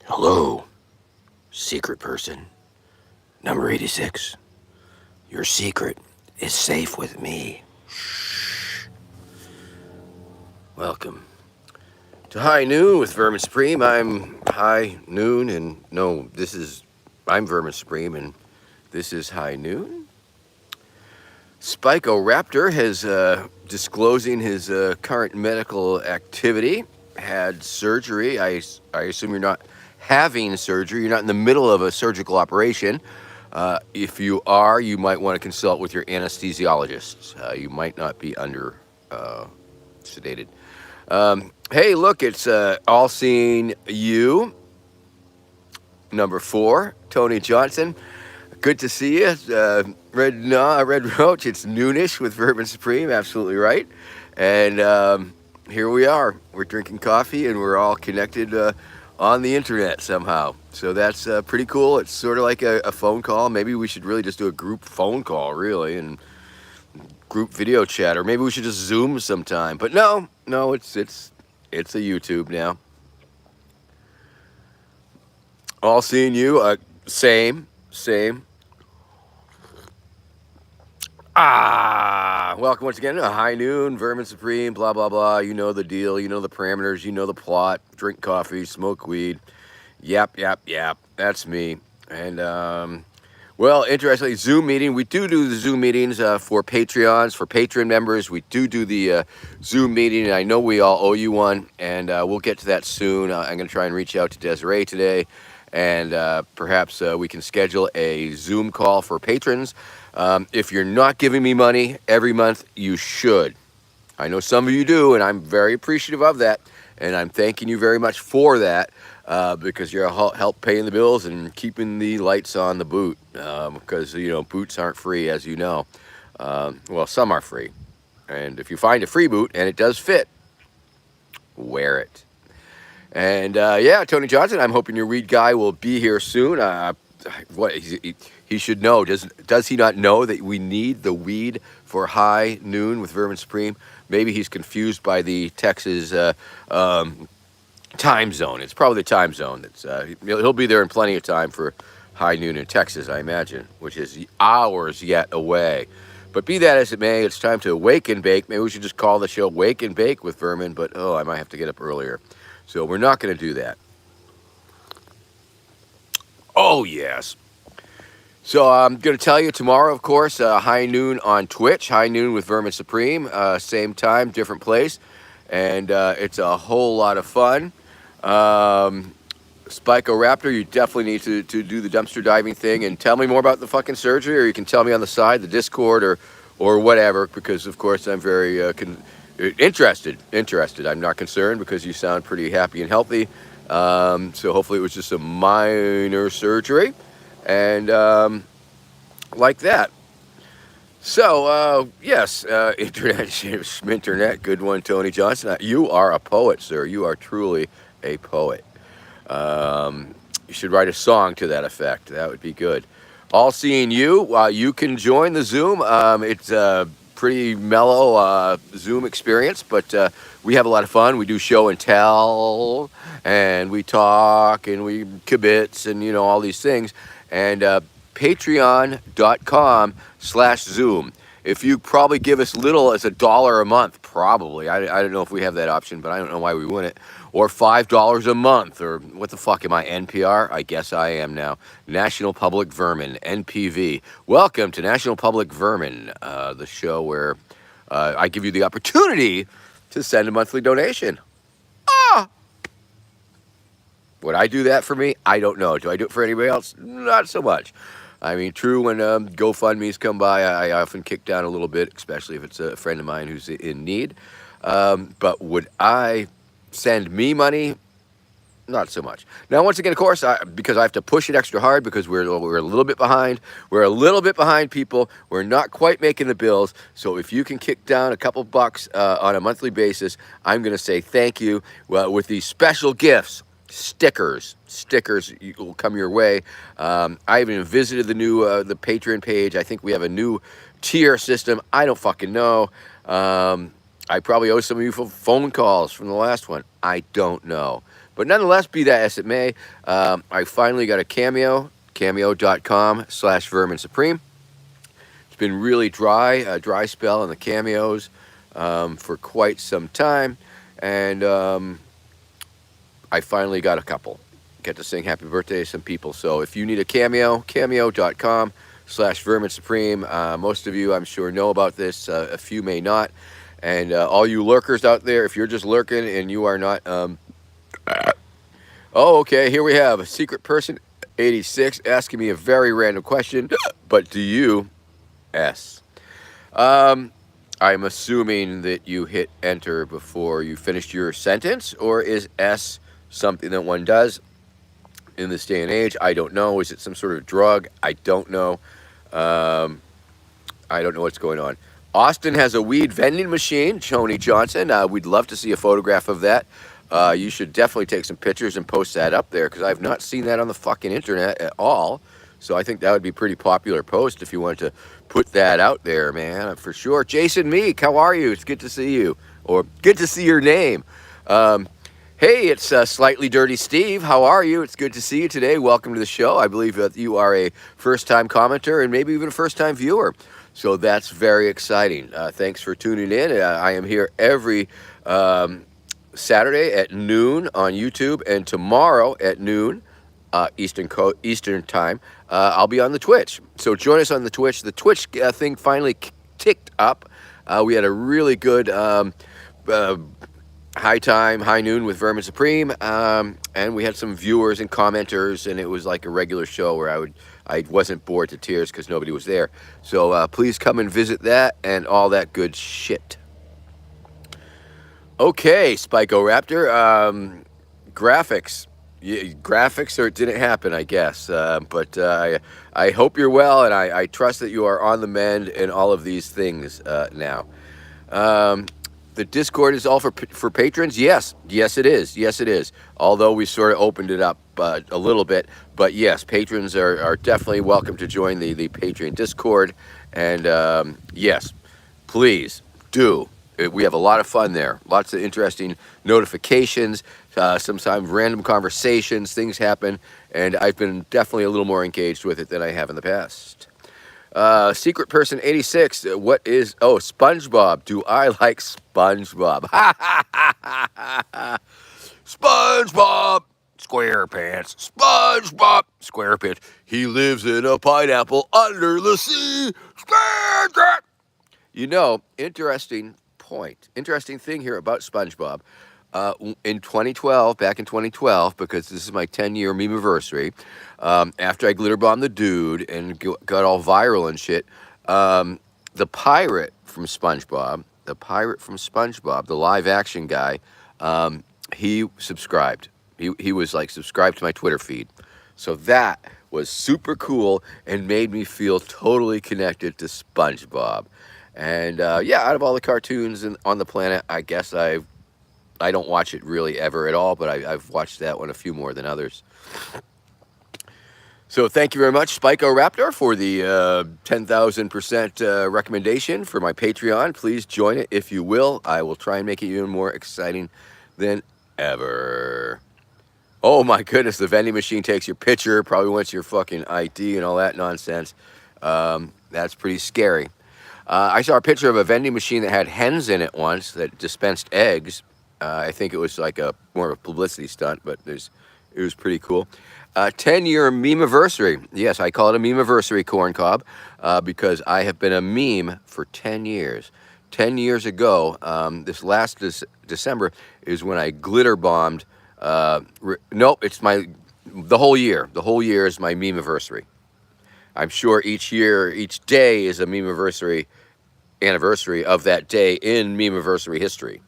Hello, secret person. Number 86. Your secret is safe with me. Shh. Welcome to High Noon with Vermin Supreme. I'm High Noon, and no, I'm Vermin Supreme, and this is High Noon. Raptor has disclosing his current medical activity. Had surgery. I assume you're not having surgery. You're not in the middle of a surgical operation. If you are, you might want to consult with your anesthesiologist. You might not be under sedated. Hey, look, it's All Seeing You, number 4, Tony Johnson. Good to see you. Red Roach, it's noonish with Vermin Supreme, absolutely right. And here we are. We're drinking coffee, and we're all connected on the internet somehow. So that's pretty cool. It's sort of like a phone call. Maybe we should really just do a group phone call, really, and group video chat, or maybe we should just Zoom sometime. But no, it's a YouTube now. All Seeing You, same. Welcome once again to High Noon, Vermin Supreme, blah, blah, blah. You know the deal. You know the parameters. You know the plot. Drink coffee, smoke weed. Yap. That's me. And, well, interestingly, Zoom meeting. We do the Zoom meetings for Patreons, for Patreon members. We do the Zoom meeting, and I know we all owe you one, and we'll get to that soon. I'm going to try and reach out to Desiree today, and perhaps we can schedule a Zoom call for patrons. If you're not giving me money every month, you should. I know some of you do, and I'm very appreciative of that, and I'm thanking you very much for that, because you're help paying the bills and keeping the lights on the boot, because, boots aren't free, as you know. Well, some are free, and if you find a free boot and it does fit, wear it. And, Tony Johnson, I'm hoping your weed guy will be here soon. He should know. Does he not know that we need the weed for High Noon with Vermin Supreme? Maybe he's confused by the Texas time zone. It's probably the time zone. He'll be there in plenty of time for High Noon in Texas, I imagine, which is hours yet away. But be that as it may, it's time to wake and bake. Maybe we should just call the show Wake and Bake with Vermin, but I might have to get up earlier. So we're not going to do that. Oh, yes. So I'm going to tell you tomorrow, of course, High Noon on Twitch, High Noon with Vermin Supreme, same time, different place, and it's a whole lot of fun. Raptor, you definitely need to do the dumpster diving thing and tell me more about the fucking surgery, or you can tell me on the side, the Discord, or whatever, because, of course, I'm very interested. I'm not concerned because you sound pretty happy and healthy, so hopefully it was just a minor surgery. And like that. So, yes, internet, good one, Tony Johnson. You are a poet, sir. You are truly a poet. You should write a song to that effect. That would be good. All Seeing You, you can join the Zoom. It's a pretty mellow Zoom experience, but we have a lot of fun. We do show and tell, and we talk, and we kibitz, and, all these things. And patreon.com/Zoom. If you probably give as little as $1 a month, probably. I don't know if we have that option, but I don't know why we wouldn't. Or $5 a month, or what the fuck am I, NPR? I guess I am now. National Public Vermin, NPV. Welcome to National Public Vermin, the show where I give you the opportunity to send a monthly donation. Would I do that for me? I don't know. Do I do it for anybody else? Not so much. I mean, true, when GoFundMe's come by, I often kick down a little bit, especially if it's a friend of mine who's in need. But would I send me money? Not so much. Now, once again, of course, because I have to push it extra hard because we're a little bit behind. We're a little bit behind, people. We're not quite making the bills. So if you can kick down a couple bucks on a monthly basis, I'm going to say thank you with these special gifts. Stickers will come your way. I even visited the Patreon page. I think we have a new tier system. I don't fucking know. I probably owe some of you for phone calls from the last one. I don't know. But nonetheless, be that as it may, I finally got a Cameo, cameo.com/Vermin Supreme. It's been really dry, a dry spell in the Cameos for quite some time. And I finally got a couple. Get to sing happy birthday to some people. So if you need a Cameo, cameo.com/Vermin Supreme. Most of you, I'm sure, know about this. A few may not. And all you lurkers out there, if you're just lurking and you are not... oh, okay, here we have a secret person, 86, asking me a very random question. But do you... S. I'm assuming that you hit enter before you finished your sentence, or is S something that one does in this day and age? I don't know. Is it some sort of drug? I don't know. I don't know what's going on. Austin has a weed vending machine, Tony Johnson. We'd love to see a photograph of that. You should definitely take some pictures and post that up there, because I've not seen that on the fucking internet at all. So I think that would be a pretty popular post if you wanted to put that out there, man, for sure. Jason Meek, how are you? It's good to see you, or good to see your name. Hey, it's Slightly Dirty Steve. How are you? It's good to see you today. Welcome to the show. I believe that you are a first-time commenter and maybe even a first-time viewer. So that's very exciting. Thanks for tuning in. I am here every Saturday at noon on YouTube, and tomorrow at noon Eastern time, I'll be on the Twitch. So join us on the Twitch. The Twitch thing finally ticked up. We had a really good high noon with Vermin Supreme, and we had some viewers and commenters, and it was like a regular show where I wasn't bored to tears because nobody was there. So please come and visit that and all that good shit. Okay, Spyco Raptor, graphics. Graphics, or it didn't happen, I guess. But I hope you're well, and I trust that you are on the mend and all of these things now. The Discord is all for patrons? Yes, it is. Yes, it is. Although we sort of opened it up a little bit. But yes, patrons are definitely welcome to join the Patreon Discord. And yes, please do. We have a lot of fun there. Lots of interesting notifications, sometimes random conversations, things happen, and I've been definitely a little more engaged with it than I have in the past. Secret Person 86, what is... Oh, SpongeBob. Do I like SpongeBob? SpongeBob SquarePants. SpongeBob SquarePants. He lives in a pineapple under the sea. SpongeBob. You know, interesting thing here about SpongeBob. In 2012, back in 2012, because this is my 10-year meme-iversary, after I glitter bombed the dude and got all viral and shit, the pirate from SpongeBob, the live-action guy, he subscribed. He was like subscribed to my Twitter feed. So that was super cool and made me feel totally connected to SpongeBob. And yeah, out of all the cartoons on the planet, I guess I don't watch it really ever at all, but I've watched that one a few more than others. So thank you very much, Spyco Raptor, for the 10,000% recommendation for my Patreon. Please join it if you will. I will try and make it even more exciting than ever. Oh my goodness, the vending machine takes your picture, probably wants your fucking ID and all that nonsense. That's pretty scary. I saw a picture of a vending machine that had hens in it once that dispensed eggs. I think it was like more of a publicity stunt, but it was pretty cool. 10-year meme-iversary. Yes, I call it a meme-iversary, Corn Cob, because I have been a meme for 10 years. 10 years ago, this last December is when I glitter bombed. Nope, it's the whole year. The whole year is my meme-iversary. I'm sure each day is a meme-iversary anniversary of that day in meme-iversary history.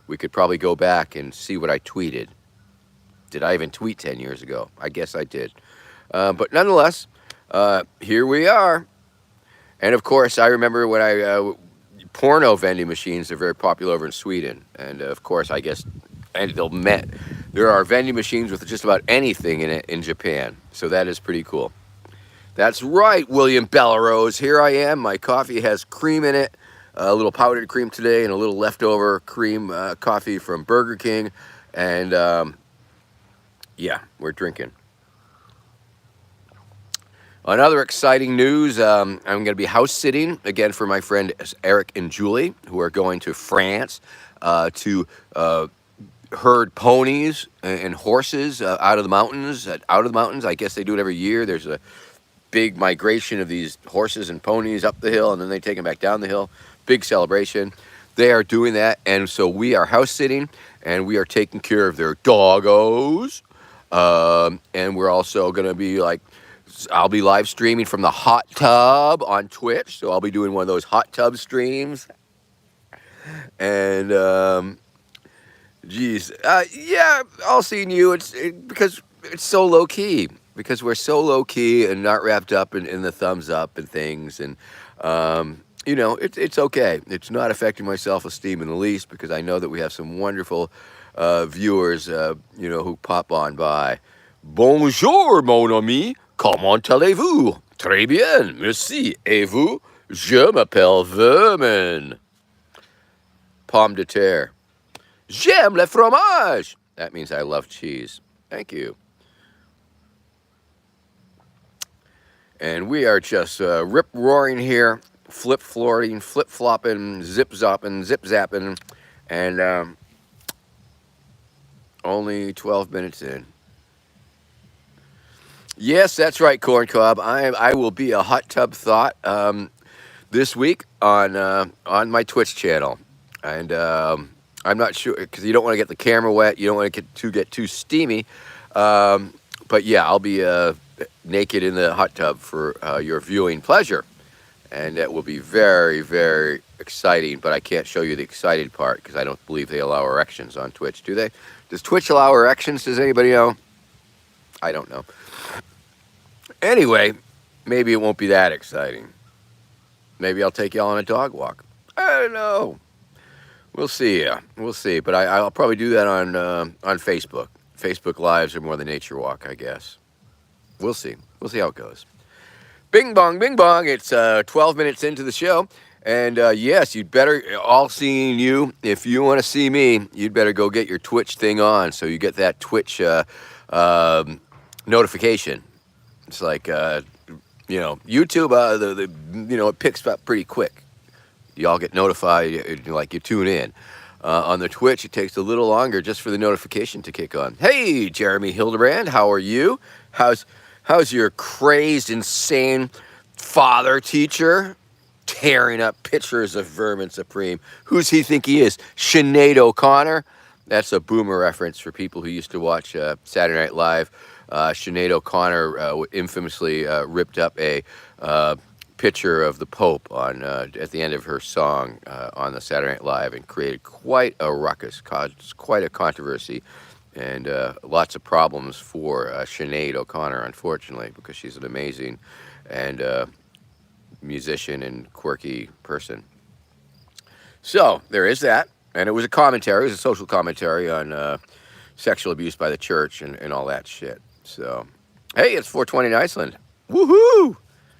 We could probably go back and see what I tweeted. Did I even tweet 10 years ago? I guess I did. But nonetheless, here we are. And of course, I remember when porno vending machines are very popular over in Sweden. And of course, I guess, and There are vending machines with just about anything in it in Japan. So that is pretty cool. That's right, William Bellarose. Here I am. My coffee has cream in it, a little powdered cream today, and a little leftover cream coffee from Burger King. And yeah, we're drinking. On other exciting news, I'm going to be house sitting again for my friend Eric and Julie, who are going to France to herd ponies and horses out of the mountains. I guess they do it every year. There's a big migration of these horses and ponies up the hill, and then they take them back down the hill. Big celebration. They are doing that, and so we are house sitting, and we are taking care of their doggos. And we're also going to be I'll be live streaming from the hot tub on Twitch, so I'll be doing one of those hot tub streams. And geez, yeah, all seeing you. Because it's so low key. Because we're so low key and not wrapped up in the thumbs up and things, and it's okay. It's not affecting my self-esteem in the least, because I know that we have some wonderful viewers, who pop on by. Bonjour, mon ami. Comment allez-vous? Très bien, merci. Et vous? Je m'appelle Vermin. Pomme de terre. J'aime le fromage. That means I love cheese. Thank you. And we are just rip-roaring here, flip-flopping, zip-zopping, zip-zapping, and only 12 minutes in. Yes, that's right, Corn Cob. I will be a hot tub thought this week on my Twitch channel, and I'm not sure, because you don't want to get the camera wet, you don't want to get too steamy, but yeah, I'll be naked in the hot tub for your viewing pleasure, and that will be very, very exciting. But I can't show you the excited part because I don't believe they allow erections on Twitch. Do they? Does Twitch allow erections? Does anybody know? I don't know. Anyway, maybe it won't be that exciting. Maybe I'll take y'all on a dog walk. I don't know. We'll see. We'll see. But I'll probably do that on Facebook. Facebook Lives are more the nature walk, I guess. We'll see. We'll see how it goes. Bing bong, bing bong. It's 12 minutes into the show. And yes, you'd better, all seeing you, if you want to see me, you'd better go get your Twitch thing on so you get that Twitch notification. It's like, YouTube, it picks up pretty quick. Y'all get notified, like you tune in. On the Twitch, it takes a little longer just for the notification to kick on. Hey, Jeremy Hildebrand, how are you? How's your crazed, insane father teacher tearing up pictures of Vermin Supreme? Who's he think he is? Sinead O'Connor? That's a boomer reference for people who used to watch Saturday Night Live. Sinead O'Connor infamously ripped up a picture of the Pope at the end of her song on the Saturday Night Live and created quite a ruckus, caused quite a controversy, and lots of problems for Sinead O'Connor, unfortunately, because she's an amazing and musician and quirky person. So there is that, and it was a commentary. It was a social commentary on sexual abuse by the church and all that shit. So, hey, it's 420 in Iceland. Woohoo!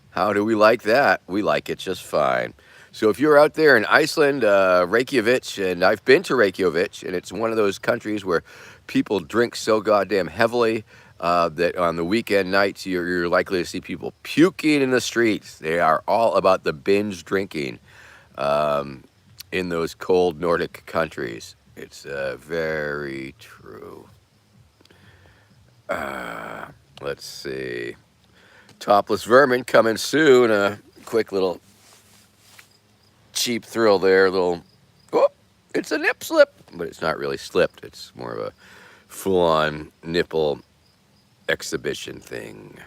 How do we like that? We like it just fine. So if you're out there in Iceland, Reykjavik, and I've been to Reykjavik, and it's one of those countries where people drink so goddamn heavily that on the weekend nights you're likely to see people puking in the streets. They are all about the binge drinking in those cold Nordic countries. It's very true. Let's see. Topless Vermin coming soon. A quick little cheap thrill there. It's a nip slip, but it's not really slipped. It's more of a full-on nipple exhibition thing.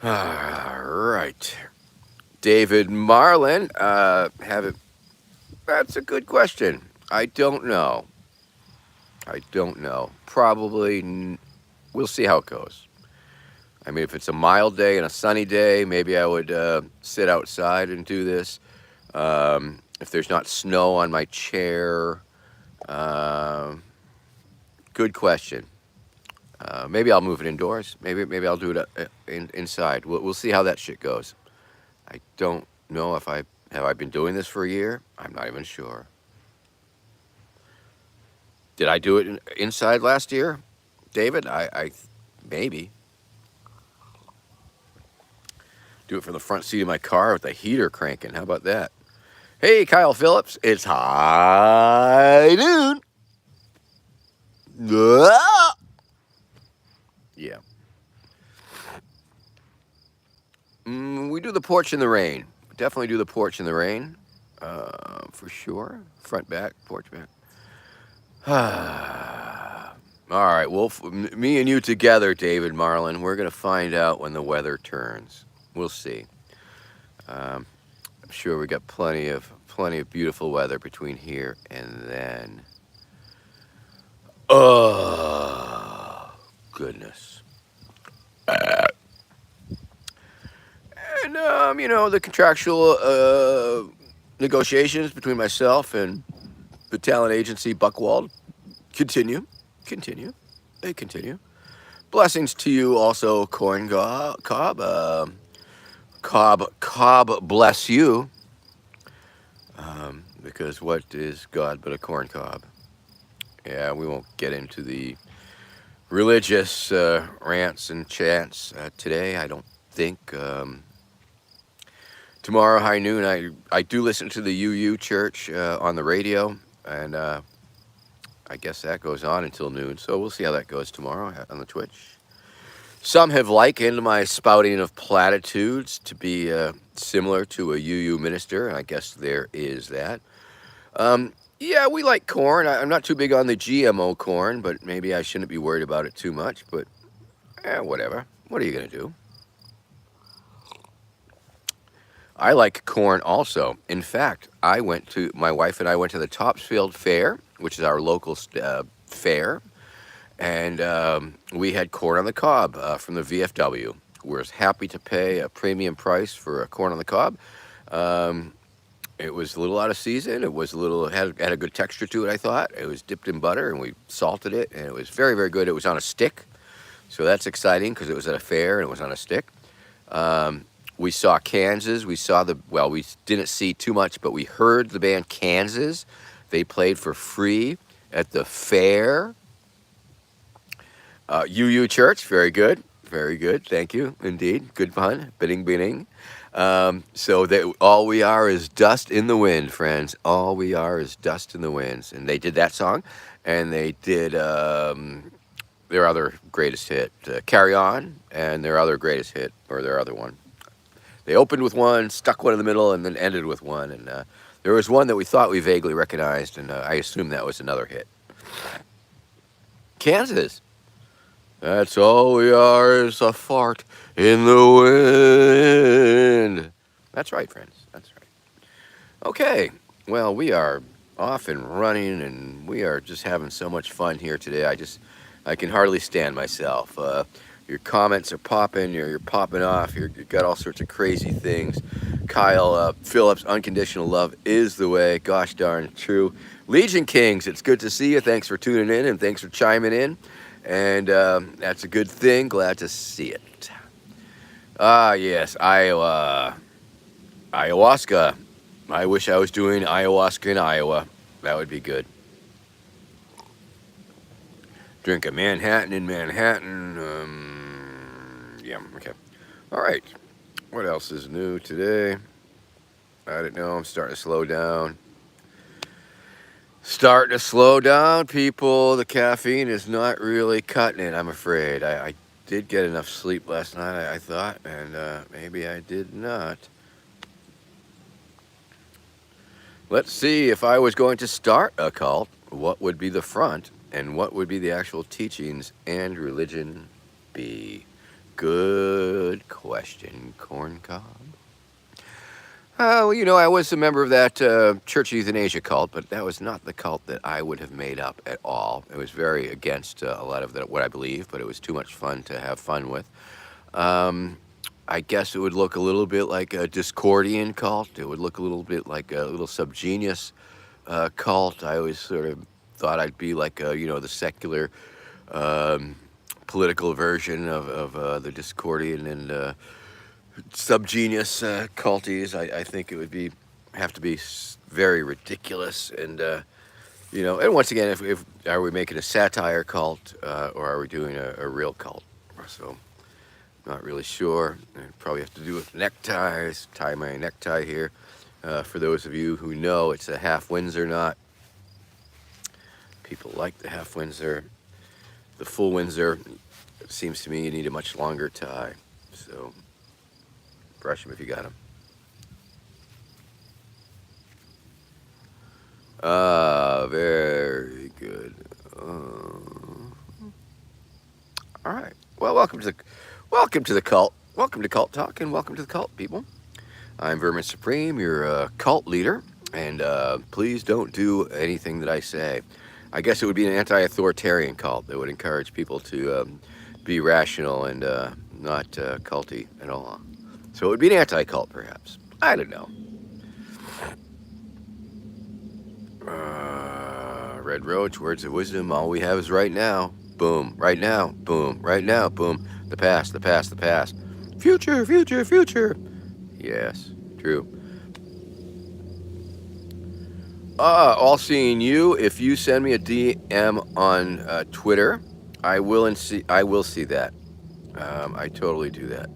All right. David Marlin, that's a good question. I don't know. Probably, we'll see how it goes. I mean, if it's a mild day and a sunny day, maybe I would sit outside and do this. If there's not snow on my chair, Uh, Good question. Maybe I'll move it indoors. Maybe I'll do it inside. We'll see how that shit goes. I don't know if I been doing this for a year. I'm not even sure. Did I do it inside last year, David? I maybe do it from the front seat of my car with the heater cranking. How about that? Hey, Kyle Phillips, it's high noon. Ah! Yeah. We do the porch in the rain. Definitely do the porch in the rain. For sure. Front, back, porch, back. All right. Well, me and you together, David Marlin, we're going to find out when the weather turns. We'll see. I'm sure we got plenty of beautiful weather between here and then. Oh, goodness. And, the contractual negotiations between myself and the talent agency Buckwald continue. They continue. Blessings to you also, Corn Cob. Cobb bless you. Because what is God but a corn cob? Yeah, we won't get into the religious rants and chants today, I don't think. Tomorrow, high noon, I do listen to the UU Church on the radio, and I guess that goes on until noon, so we'll see how that goes tomorrow on the Twitch. Some have likened my spouting of platitudes to be similar to a UU minister, and I guess there is that. Yeah, we like corn. I'm not too big on the GMO corn, but maybe I shouldn't be worried about it too much, but whatever. What are you going to do? I like corn also. In fact, my wife and I went to the Topsfield Fair, which is our local fair, and we had corn on the cob from the VFW. We're happy to pay a premium price for a corn on the cob. It was a little out of season. It was had a good texture to it, I thought. It was dipped in butter, and we salted it, and it was very, very good. It was on a stick, so that's exciting because it was at a fair, and it was on a stick. We saw Kansas. We didn't see too much, but we heard the band Kansas. They played for free at the fair. UU Church, very good. Very good. Thank you, indeed. Good pun. Bidding. So all we are is dust in the wind, friends. All we are is dust in the winds. And they did that song, and they did their other greatest hit, Carry On, and their other greatest hit, or their other one. They opened with one, stuck one in the middle, and then ended with one. And there was one that we thought we vaguely recognized, and I assume that was another hit. Kansas. That's all we are is a fart in the wind. That's right, friends. That's right. Okay. Well, we are off and running, and we are just having so much fun here today. I can hardly stand myself. Your comments are popping. You're popping off. You've got all sorts of crazy things. Kyle Phillips, unconditional love is the way. Gosh darn true. Legion Kings, it's good to see you. Thanks for tuning in, and thanks for chiming in. And that's a good thing. Glad to see it. Yes, Iowa. Ayahuasca. I wish I was doing ayahuasca in Iowa. That would be good. Drink a Manhattan in Manhattan. Yeah, okay. All right. What else is new today? I don't know. I'm starting to slow down. Starting to slow down, people. The caffeine is not really cutting it, I'm afraid. I did get enough sleep last night, I thought, and maybe I did not. Let's see, if I was going to start a cult, what would be the front, and what would be the actual teachings and religion be? Good question, Corn Cob. Well, I was a member of that church euthanasia cult, but that was not the cult that I would have made up at all. It was very against a lot of what I believe, but it was too much fun to have fun with. I guess it would look a little bit like a Discordian cult. It would look a little bit like a little subgenius cult. I always sort of thought I'd be like, the secular um, political version of the Discordian and subgenius culties. I think it would have to be very ridiculous and once again, if are we making a satire cult or are we doing a real cult? So, not really sure. I probably have to do with neckties. Tie my necktie here. For those of you who know, it's a half Windsor knot. People like the half Windsor. The full Windsor, it seems to me you need a much longer tie. So, brush them if you got them. Very good. All right. Well, welcome to the cult. Welcome to Cult Talk, and welcome to the cult, people. I'm Vermin Supreme, your cult leader, and please don't do anything that I say. I guess it would be an anti-authoritarian cult that would encourage people to be rational and not culty at all. So it would be an anti-cult, perhaps. I don't know. Red Roach, words of wisdom. All we have is right now. Boom. Right now. Boom. Right now. Boom. The past. The past. The past. Future. Future. Future. Yes. True. All seeing you. If you send me a DM on Twitter, I will see that. I totally do that.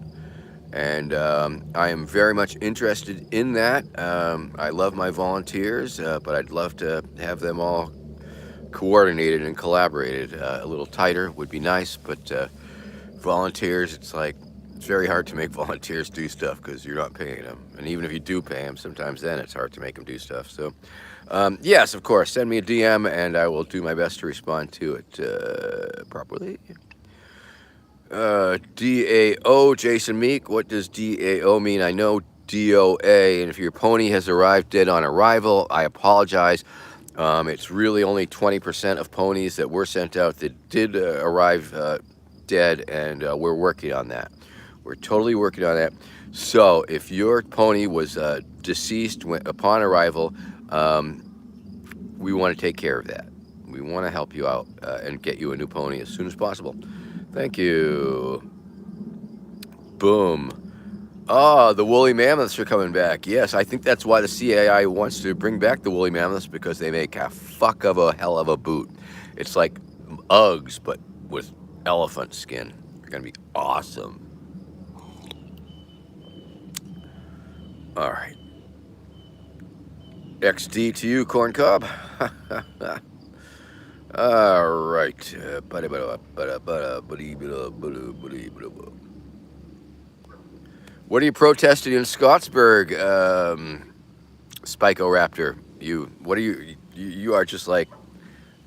And I am very much interested in that. I love my volunteers, but I'd love to have them all coordinated and collaborated a little tighter would be nice. But volunteers, it's very hard to make volunteers do stuff because you're not paying them. And even if you do pay them, sometimes then it's hard to make them do stuff. So yes, of course, send me a DM and I will do my best to respond to it properly. DAO, Jason Meek. What does DAO mean? I know DOA, and if your pony has arrived dead on arrival, I apologize. It's really only 20% of ponies that were sent out that did arrive dead, and we're working on that. We're totally working on that. So if your pony was deceased upon arrival, we want to take care of that. We want to help you out and get you a new pony as soon as possible. Thank you. Boom. The woolly mammoths are coming back. Yes, I think that's why the CAI wants to bring back the woolly mammoths, because they make a hell of a boot. It's like Uggs, but with elephant skin. They're going to be awesome. All right. XD to you, Corn Cob. All right. What are you protesting in Scottsburg, Spiko-Raptor? You are just like,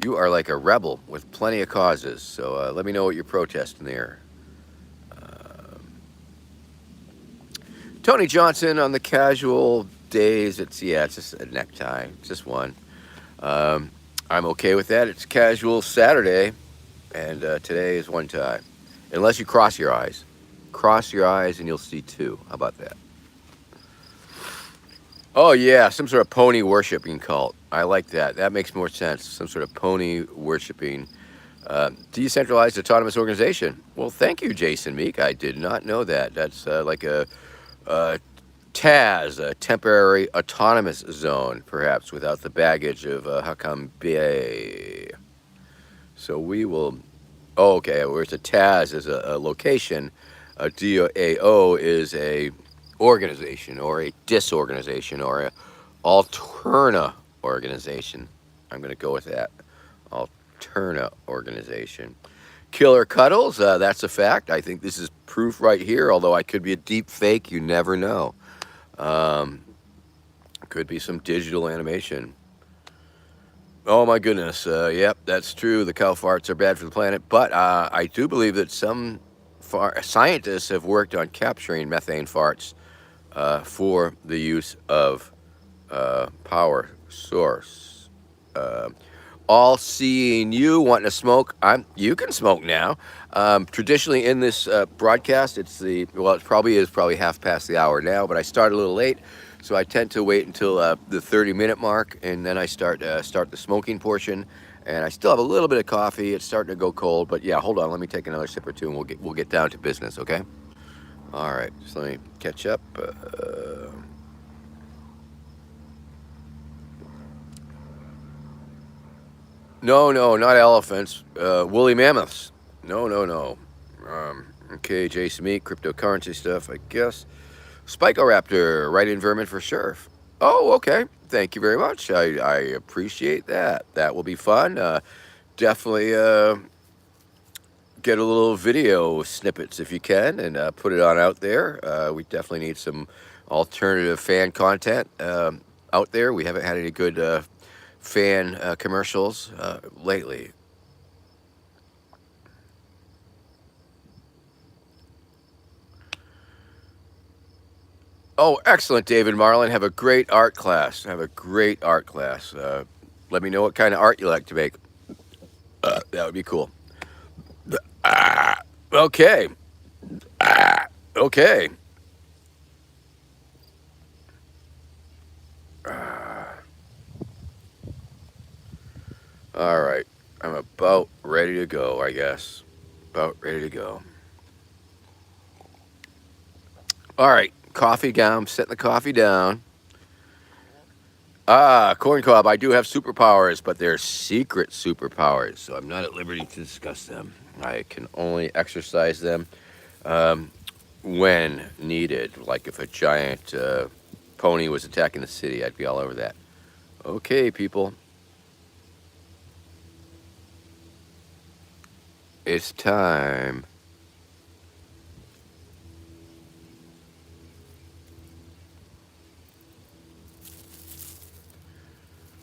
you are like a rebel with plenty of causes. So let me know what you're protesting there. Tony Johnson on the casual days. It's just a necktie. It's just one. I'm okay with that. It's casual Saturday, and today is one tie. Unless you cross your eyes. Cross your eyes and you'll see two. How about that? Oh, yeah, some sort of pony worshipping cult. I like that. That makes more sense. Some sort of pony worshipping decentralized autonomous organization. Well, thank you, Jason Meek. I did not know that. That's like a TAZ, a temporary autonomous zone, perhaps, without the baggage of Hakam Bay. So we will... Oh, okay, whereas a TAZ is a location, a DAO is a organization or a disorganization or a alterna organization. I'm going to go with that. Alterna organization. Killer Cuddles, that's a fact. I think this is proof right here, although I could be a deep fake. You never know. Could be some digital animation. Oh my goodness. Yep, that's true. The cow farts are bad for the planet. But I do believe that some scientists have worked on capturing methane farts for the use of power source. All seeing you wanting to smoke. You can smoke now. Traditionally in this broadcast, it probably is half past the hour now, but I start a little late. So I tend to wait until the 30-minute mark, and then I start the smoking portion, And I still have a little bit of coffee. It's starting to go cold, but yeah, hold on. Let me take another sip or two, and we'll get down to business. Okay. All right. So let me catch up. No, no, not elephants. Woolly mammoths. No, no, no. Okay, Jason Meat, cryptocurrency stuff, I guess. Spicoraptor, right in Vermin for sure. Oh, okay. Thank you very much. I appreciate that. That will be fun. Definitely get a little video snippets if you can and put it on out there. We definitely need some alternative fan content out there. We haven't had any good fan commercials lately. Oh, excellent, David Marlin. Have a great art class. Have a great art class. Let me know what kind of art you like to make. That would be cool. Ah, okay. Ah, okay. Ah, all right. I'm about ready to go, I guess. About ready to go. All right. Coffee down. I'm setting the coffee down. Ah, corn cob. I do have superpowers, but they're secret superpowers, so I'm not at liberty to discuss them. I can only exercise them um, when needed. Like if a giant pony was attacking the city, I'd be all over that. Okay, people. It's time.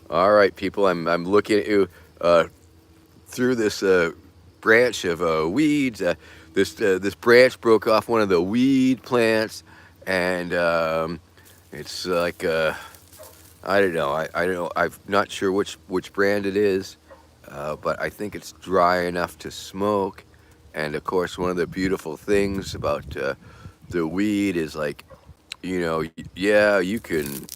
All right, people. I'm looking at you through this branch of weeds. This branch broke off one of the weed plants, and it's like I don't know. I don't know. I'm not sure which brand it is, but I think it's dry enough to smoke. And of course, one of the beautiful things about the weed is like, yeah, you can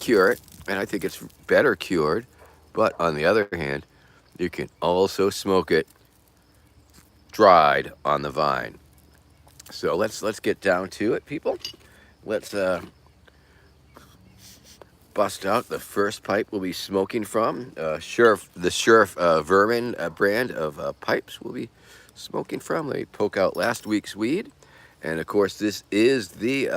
cure it, and I think it's better cured. But on the other hand, you can also smoke it dried on the vine. So let's get down to it, people. Let's bust out the first pipe we'll be smoking from. Sheriff Vermin brand of pipes we'll be smoking from. They poke out last week's weed, and of course this is the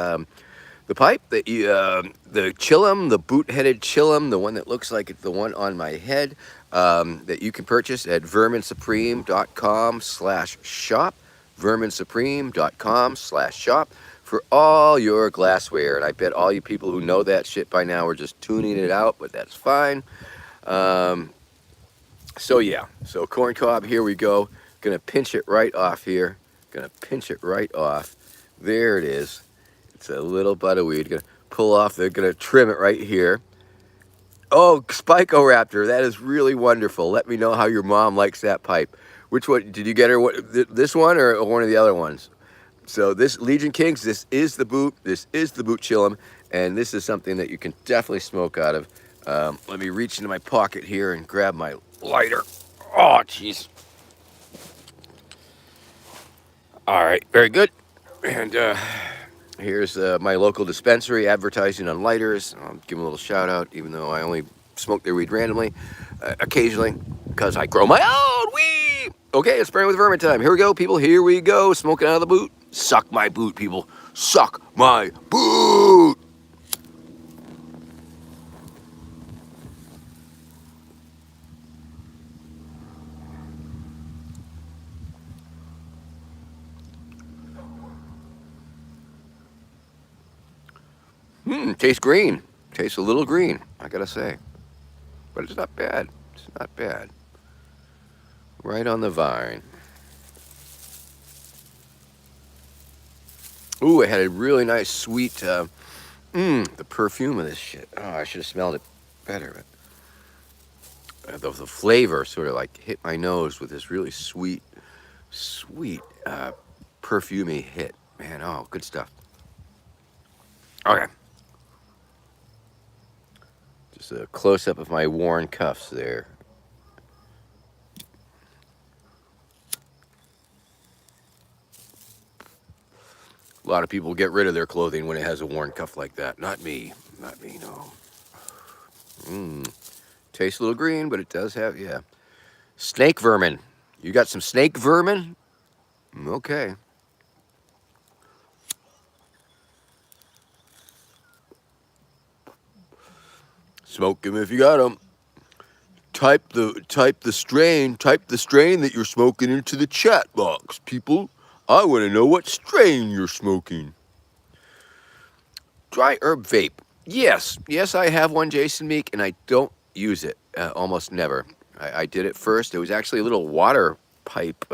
pipe that the chillum, the boot-headed chillum, the one that looks like the one on my head, that you can purchase at verminsupreme.com/shop, verminsupreme.com/shop for all your glassware. And I bet all you people who know that shit by now are just tuning it out, but that's fine. Um, so yeah, so corn cob, here we go. Gonna pinch it right off here. Gonna pinch it right off. There it is. It's a little bud of weed. Gonna pull off. They're gonna trim it right here. Oh, Spicoraptor, that is really wonderful. Let me know how your mom likes that pipe. Which one did you get her? This one or one of the other ones? So this Legion Kings, this is the boot. This is the boot chillum, and this is something that you can definitely smoke out of. Let me reach into my pocket here and grab my lighter. Oh, jeez. All right, very good. And here's my local dispensary advertising on lighters. I'll give them a little shout out, even though I only smoke their weed randomly, occasionally, because I grow my own weed. Okay, it's spraying with vermin time. Here we go, people. Here we go. Smoking out of the boot. Suck my boot, people. Suck my boot. Tastes green. Tastes a little green, I gotta say. But it's not bad. It's not bad. Right on the vine. Ooh, it had a really nice sweet, the perfume of this shit. Oh, I should have smelled it better. But the flavor sort of like hit my nose with this really sweet, perfumey hit. Man, oh, good stuff. Okay. Just a close up of my worn cuffs there. lot of people get rid of their clothing when it has a worn cuff like that. Not me. Not me, no. Tastes a little green, but it does have, yeah. Snake vermin. You got some snake vermin? Okay. Smoke them if you got them. Type the strain that you're smoking into the chat box, people. I want to know what strain you're smoking. Dry herb vape. Yes, I have one, Jason Meek, and I don't use it almost never. I did it first. It was actually a little water pipe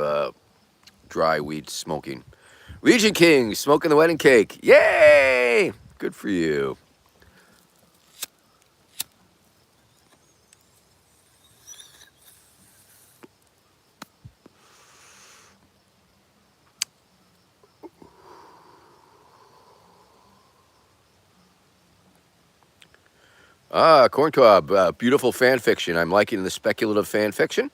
dry weed smoking. Legion King smoking the wedding cake. Yay! Good for you. Corn Cob, beautiful fan fiction. I'm liking the speculative fan fiction.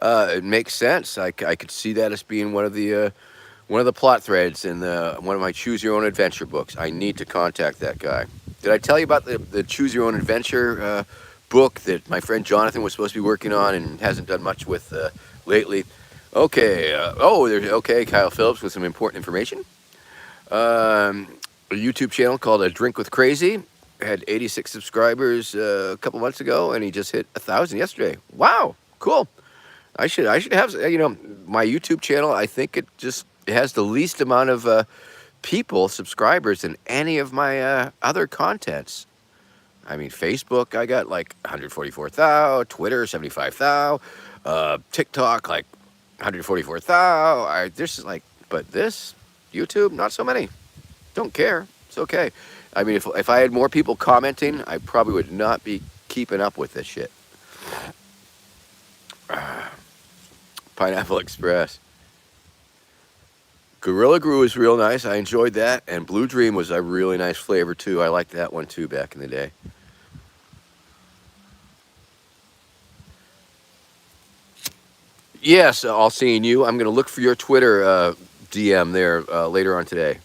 It makes sense. I could see that as being one of the plot threads in one of my Choose Your Own Adventure books. I need to contact that guy. Did I tell you about the Choose Your Own Adventure book that my friend Jonathan was supposed to be working on and hasn't done much with lately? Okay. Okay. Kyle Phillips with some important information. A YouTube channel called A Drink with Crazy. Had 86 subscribers a couple months ago, and he just hit 1,000 yesterday. Wow, cool. I should have, my YouTube channel. I think it has the least amount of people, subscribers, than any of my other contents. I mean, Facebook, I got like 144,000, Twitter 75,000, TikTok like 144,000. But this YouTube, not so many. Don't care. It's okay. I mean, if I had more people commenting, I probably would not be keeping up with this shit. Pineapple Express. Gorilla Glue is real nice. I enjoyed that. And Blue Dream was a really nice flavor, too. I liked that one, too, back in the day. Yes, all seeing you. I'm going to look for your Twitter DM there later on today.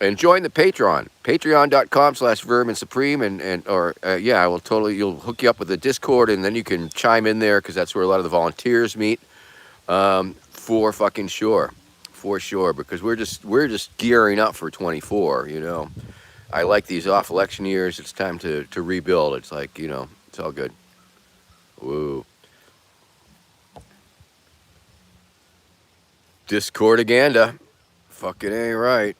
And join the Patreon, patreon.com/Vermin Supreme, I will you'll hook you up with the Discord, and then you can chime in there because that's where a lot of the volunteers meet. For fucking sure, because we're just gearing up for 24. I like these off election years. It's time to rebuild. It's like it's all good. Woo. Discordaganda, fucking ain't right.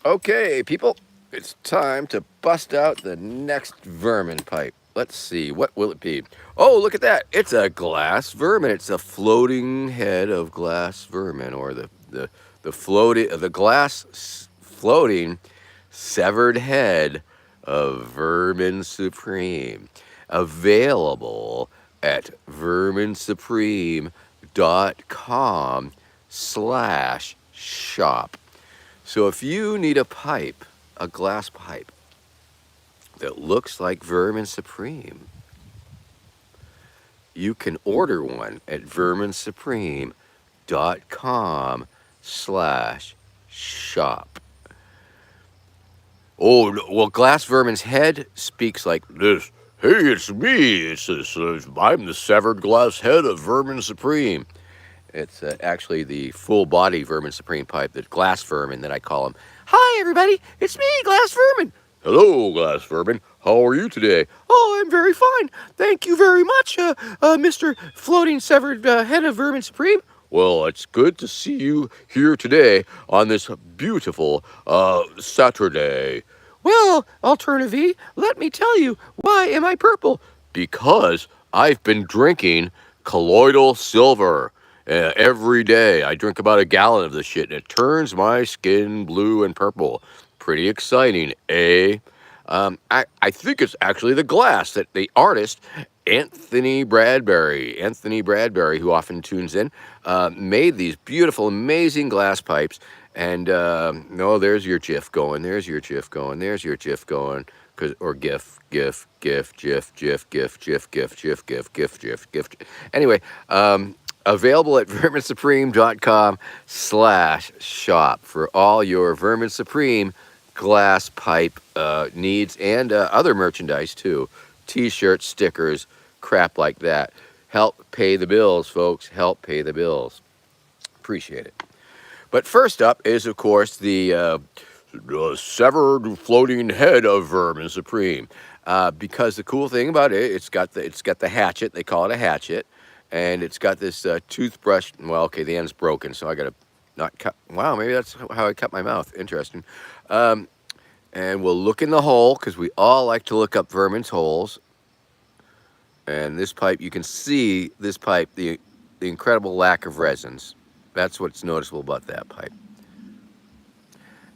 Okay, people, it's time to bust out the next vermin pipe. Let's see, what will it be? Oh, look at that. It's a glass vermin. It's a floating head of glass vermin, or the glass floating severed head of Vermin Supreme. Available at verminsupreme.com/shop. So if you need a pipe, a glass pipe, that looks like Vermin Supreme, you can order one at verminsupreme.com/shop. Oh, well, Glass Vermin's head speaks like this. Hey, it's me. I'm the severed glass head of Vermin Supreme. It's actually the full-body Vermin Supreme pipe, the Glass Vermin that I call him. Hi, everybody. It's me, Glass Vermin. Hello, Glass Vermin. How are you today? Oh, I'm very fine. Thank you very much, Mr. Floating Severed Head of Vermin Supreme. Well, it's good to see you here today on this beautiful Saturday. Well, Alternative, let me tell you, why am I purple? Because I've been drinking colloidal silver. Every day I drink about a gallon of this shit, and it turns my skin blue and purple. Pretty exciting, eh? I think it's actually the glass that the artist Anthony Bradbury, who often tunes in, made these beautiful, amazing glass pipes, And no, there's your GIF going. There's your GIF going. There's your GIF going. Or GIF, GIF, GIF, GIF, GIF, GIF, GIF, GIF, GIF, GIF, GIF, GIF, GIF. Anyway, available at verminsupreme.com/shop for all your Vermin Supreme glass pipe needs and other merchandise too. T-shirts, stickers, crap like that. Help pay the bills, folks. Help pay the bills. Appreciate it. But first up is, of course, the severed floating head of Vermin Supreme. Because the cool thing about it, it's got the hatchet. They call it a hatchet, and it's got this toothbrush. Well, okay, the end's broken, so I gotta not cut. Wow, maybe that's how I cut my mouth. Interesting. And we'll look in the hole because we all like to look up vermin's holes. And this pipe, you can see this pipe, the incredible lack of resins. That's what's noticeable about that pipe.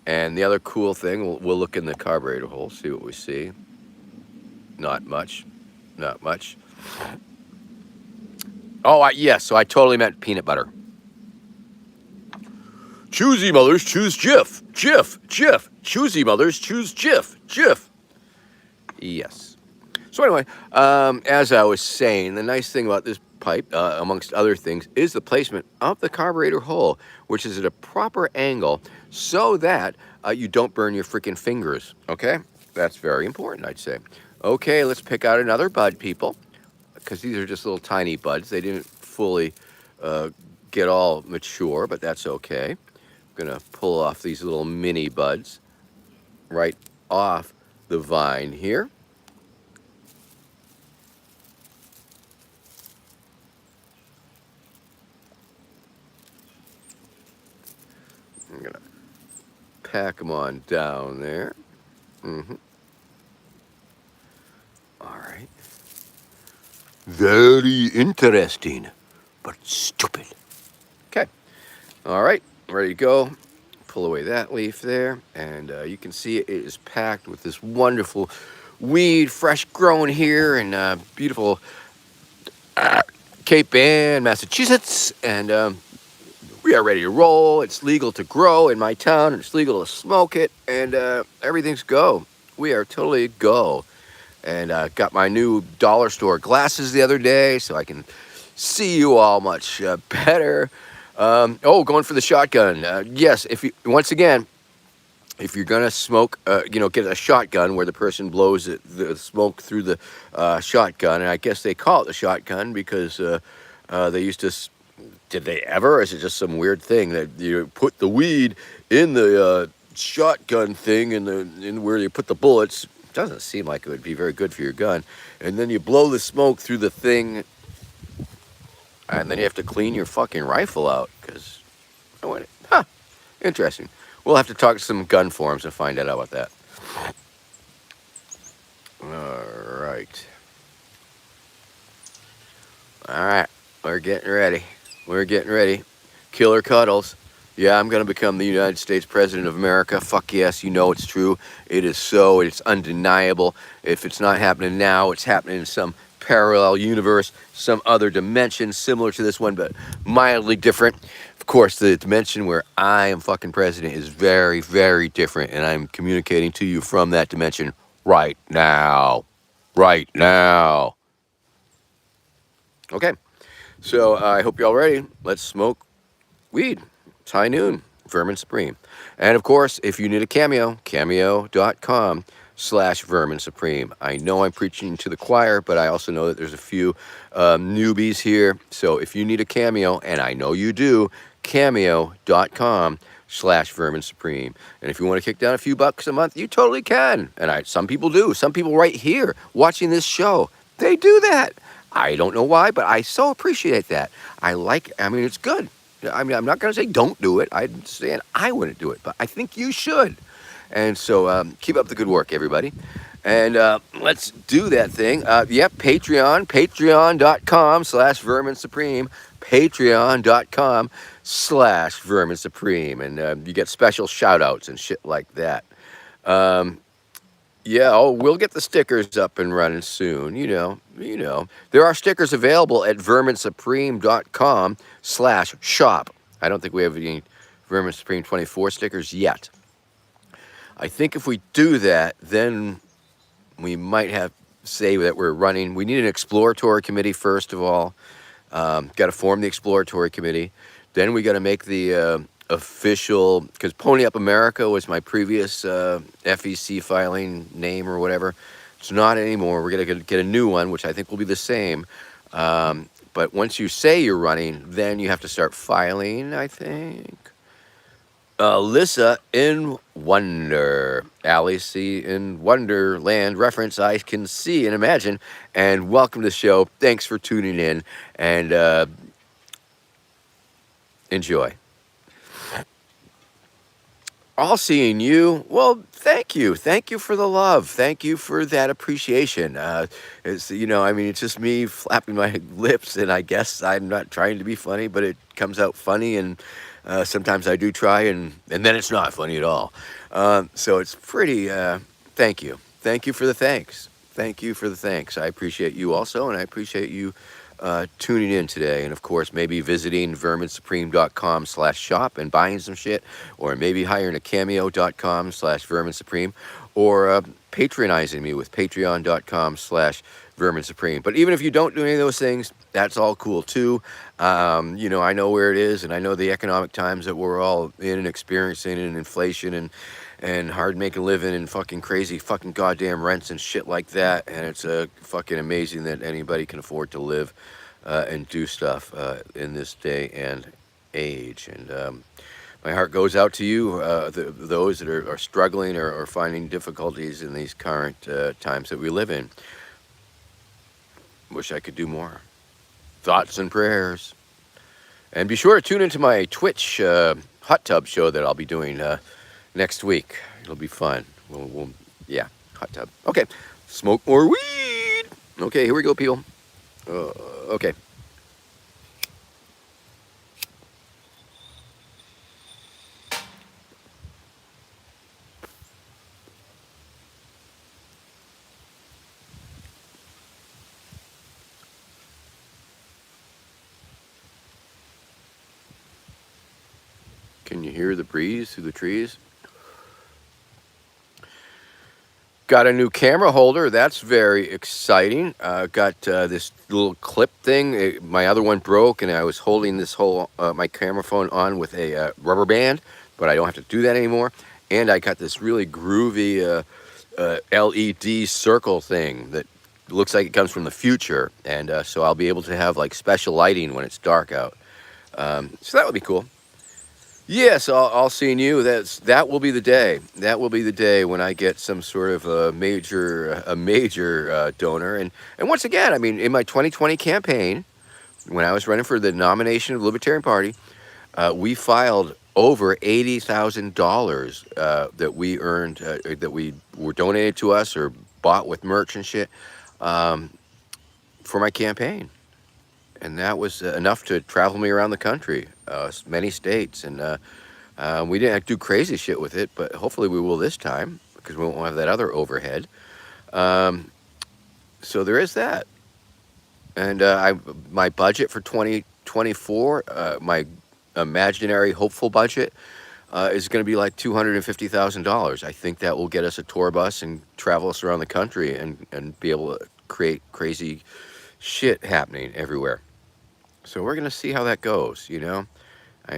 And the other cool thing, we'll look in the carburetor hole, see what we see. Not much. Not much. Oh, yes, so I totally meant peanut butter. Choosy mothers choose Jif. Jif. Jif. Choosy mothers choose Jif. Jif. Yes. So anyway, as I was saying, the nice thing about this pipe, amongst other things, is the placement of the carburetor hole, which is at a proper angle so that you don't burn your freaking fingers, okay? That's very important, I'd say. Okay, let's pick out another bud, people, because these are just little tiny buds. They didn't fully get all mature, but that's okay. I'm going to pull off these little mini buds right off the vine here. I'm going to pack them on down there. Mm-hmm. All right. Very interesting, but stupid. Okay. All right. Ready to go. Pull away that leaf there. And you can see it is packed with this wonderful weed, fresh grown here in beautiful Cape Ann, Massachusetts. And we are ready to roll. It's legal to grow in my town, and it's legal to smoke it, and everything's go. We are totally go. And got my new dollar store glasses the other day, so I can see you all much better. Going for the shotgun. Yes, once again, if you're gonna smoke, get a shotgun where the person blows the smoke through the shotgun, and I guess they call it the shotgun because they used to. Did they ever? Or is it just some weird thing that you put the weed in the shotgun thing in where you put the bullets? It doesn't seem like it would be very good for your gun. And then you blow the smoke through the thing, and then you have to clean your fucking rifle out because, interesting. We'll have to talk to some gun forums and find out about that. All right. All right. We're getting ready. We're getting ready. Killer Cuddles. Yeah, I'm going to become the United States President of America. Fuck yes, you know it's true. It is so. It's undeniable. If it's not happening now, it's happening in some parallel universe, some other dimension similar to this one, but mildly different. Of course, the dimension where I am fucking president is very, very different, and I'm communicating to you from that dimension right now. Right now. Okay. So I hope you're all ready. Let's smoke weed. It's high noon. Vermin Supreme. And of course, if you need a cameo, cameo.com/Vermin Supreme. I know I'm preaching to the choir, but I also know that there's a few newbies here. So if you need a cameo, and I know you do, cameo.com/Vermin Supreme. And if you want to kick down a few bucks a month, you totally can. And some people do. Some people right here watching this show, they do that. I don't know why, but I so appreciate that. It's good. I'm not going to say don't do it. I'm saying I wouldn't do it, but I think you should. And so keep up the good work, everybody. And let's do that thing. Patreon, patreon.com/Vermin Supreme, patreon.com/Vermin Supreme. And you get special shout outs and shit like that. We'll get the stickers up and running soon. You know. There are stickers available at verminsupreme.com/shop. I don't think we have any Vermin Supreme 24 stickers yet. I think if we do that, then we might have say that we're running. We need an exploratory committee first of all. Got to form the exploratory committee. Then we got to make the official, because Pony Up America was my previous FEC filing name or whatever. It's not anymore. We're going to get a new one, which I think will be the same. But once you say you're running, then you have to start filing, I think. Alyssa in Wonder. Alice in Wonderland reference I can see and imagine. And welcome to the show. Thanks for tuning in. And enjoy. All seeing you. Well, thank you. Thank you for the love. Thank you for that appreciation. It's, I mean, it's just me flapping my lips, and I guess I'm not trying to be funny, but it comes out funny, and sometimes I do try, and then it's not funny at all. So it's pretty, thank you. Thank you for the thanks. Thank you for the thanks. I appreciate you also, and I appreciate you tuning in today, and of course maybe visiting verminsupreme.com/shop and buying some shit, or maybe hiring a cameo.com/verminsupreme, or patronizing me with patreon.com/verminsupreme. But even if you don't do any of those things, that's all cool too. I know where it is, and I know the economic times that we're all in and experiencing, and inflation and hard making a living and fucking crazy fucking goddamn rents and shit like that. And it's fucking amazing that anybody can afford to live and do stuff in this day and age. And my heart goes out to you, those that are struggling or finding difficulties in these current times that we live in. Wish I could do more. Thoughts and prayers. And be sure to tune into my Twitch hot tub show that I'll be doing next week. It'll be fun. Yeah, hot tub. Okay, smoke more weed. Okay, here we go, people. Okay. Can you hear the breeze through the trees? Got a new camera holder. That's very exciting. Got this little clip thing. My other one broke, and I was holding this whole my camera phone on with a rubber band, but I don't have to do that anymore. And I got this really groovy LED circle thing that looks like it comes from the future, and so I'll be able to have like special lighting when it's dark out. So that would be cool. Yes, I'll seeing you. That will be the day. That will be the day when I get some sort of a major donor. And once again, I mean, in my 2020 campaign, when I was running for the nomination of the Libertarian Party, we filed over $80,000 that we earned, that we were donated to us or bought with merch and shit for my campaign. And that was enough to travel me around the country, many states. And we didn't do crazy shit with it, but hopefully we will this time, because we won't have that other overhead. So there is that. And my budget for 2024, my imaginary hopeful budget, is going to be like $250,000. I think that will get us a tour bus and travel us around the country and be able to create crazy shit happening everywhere. So we're going to see how that goes, I